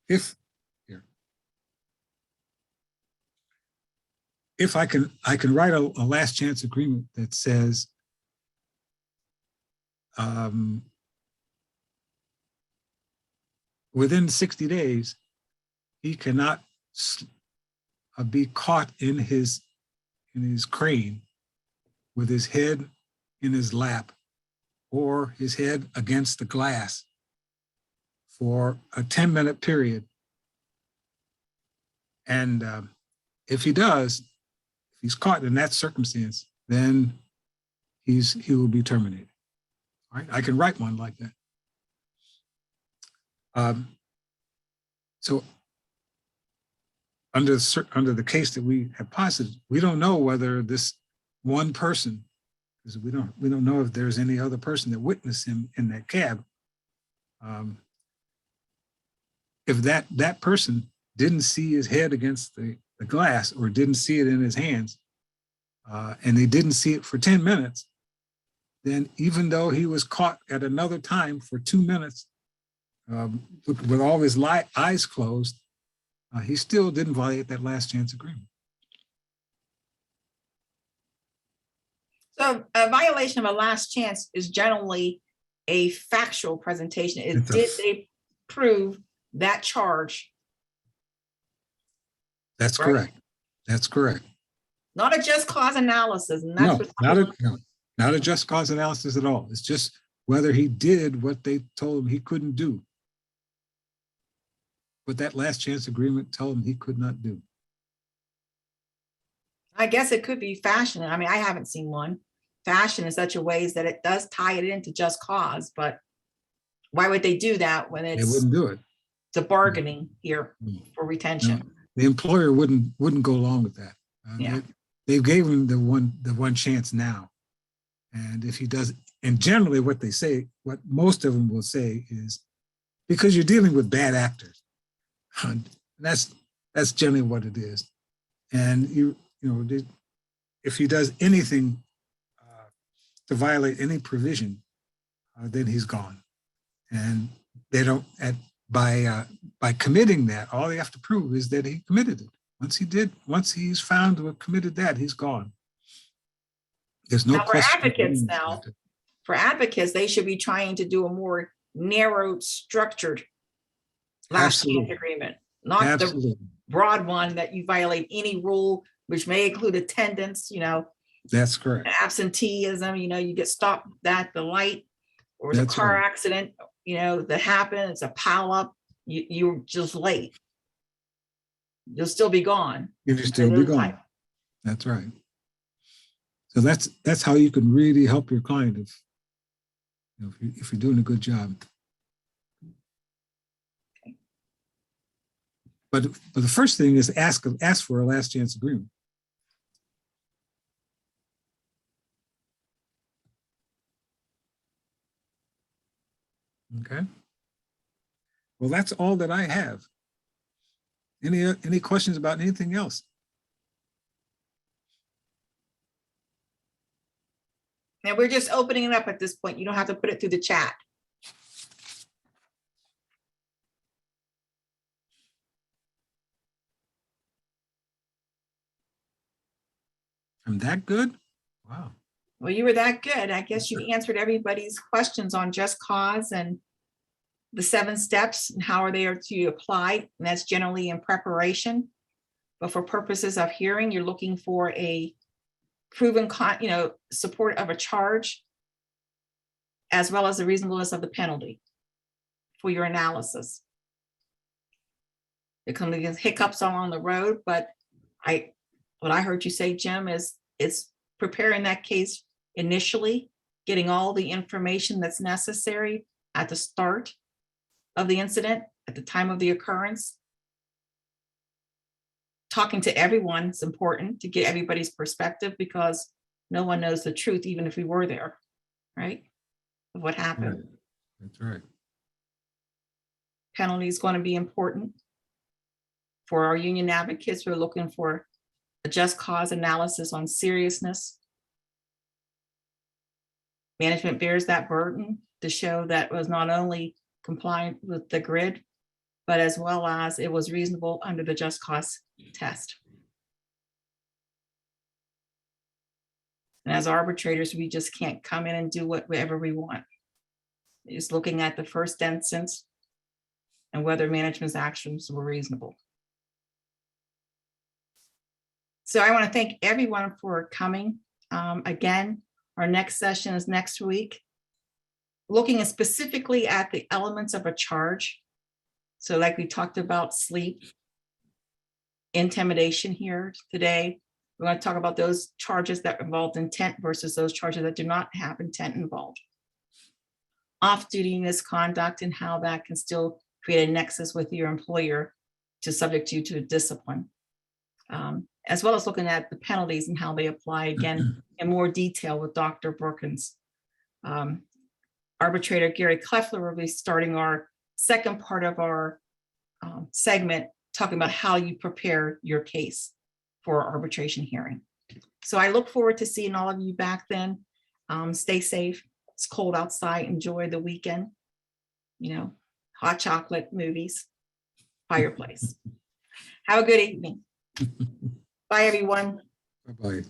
If I can write a last chance agreement that says, within 60 days, he cannot be caught in his crane with his head in his lap or his head against the glass for a 10-minute period. And if he he's caught in that circumstance, then he will be terminated. All right, I can write one like that. So under the case that we have posited, we don't know whether this one person, because we don't know if there's any other person that witnessed him in that cab. If that person didn't see his head against the glass or didn't see it in his hands, and they didn't see it for 10 minutes, then even though he was caught at another time for 2 minutes with all his eyes closed, he still didn't violate that last chance agreement. So a violation of a last chance is generally a factual presentation. Did they prove that charge? That's right? Correct. That's correct. Not a just cause analysis. And that's not a just cause analysis at all. It's just whether he did what they told him he couldn't do. What that last chance agreement told him he could not do. I guess it could be fashion. I mean, I haven't seen one. Fashion in such a ways that it does tie it into just cause, but why would they do that when They wouldn't do it. It's a bargaining here for retention? No, the employer wouldn't go along with that. Yeah. They gave him the one chance now. And if he does, and generally what they say, what most of them will say is, because you're dealing with bad actors. That's generally what it is. And if he does anything to violate any provision, then he's gone. And they don't, by committing that, all they have to prove is that he committed it. Once he's found to have committed that, he's gone. There's no Now, for question. advocates now, for advocates, they should be trying to do a more narrow, structured last chance Absolutely. agreement, not the Absolutely. broad one that you violate any rule, which may include attendance, That's correct. absenteeism, you get stopped at the light, or the That's car right. accident, that happened, it's a pile up, you're just late. You'll still be gone. You'll still be gone. That's right. So that's how you can really help your client if you're doing a good job. But the first thing is ask for a last chance agreement. Okay. Well, that's all that I have. Any questions about anything else? And we're just opening it up at this point. You don't have to put it through the chat. I'm that good? Wow. Well, you were that good. I guess you answered everybody's questions on just cause and the 7 steps and how are they to apply. And that's generally in preparation. But for purposes of hearing, you're looking for a proven, support of a charge, as well as the reasonableness of the penalty for your analysis. It comes against hiccups along the road, but what I heard you say, Jim, is it's preparing that case initially, getting all the information that's necessary at the start of the incident, at the time of the occurrence. Talking to everyone is important to get everybody's perspective, because no one knows the truth, even if we were there, right? Of what happened. Right. That's right. Penalty is going to be important for our union advocates. We're looking for a just cause analysis on seriousness. Management bears that burden to show that was not only compliant with the grid, but as well as it was reasonable under the just cause test. And as arbitrators, we just can't come in and do whatever we want. It's looking at the first instance and whether management's actions were reasonable. So I want to thank everyone for coming. Again, our next session is next week, looking specifically at the elements of a charge. So like we talked about sleep, intimidation here today. We're going to talk about those charges that involved intent versus those charges that do not have intent involved. Off-duty misconduct and how that can still create a nexus with your employer to subject you to discipline. As well as looking at the penalties and how they apply, again, in more detail with Dr. Brookins. Arbitrator Gary Kleffler will be starting our second part of our segment, talking about how you prepare your case for arbitration hearing. So I look forward to seeing all of you back then. Stay safe. It's cold outside. Enjoy the weekend. Hot chocolate, movies, fireplace. Have a good evening. Bye, everyone. Bye-bye.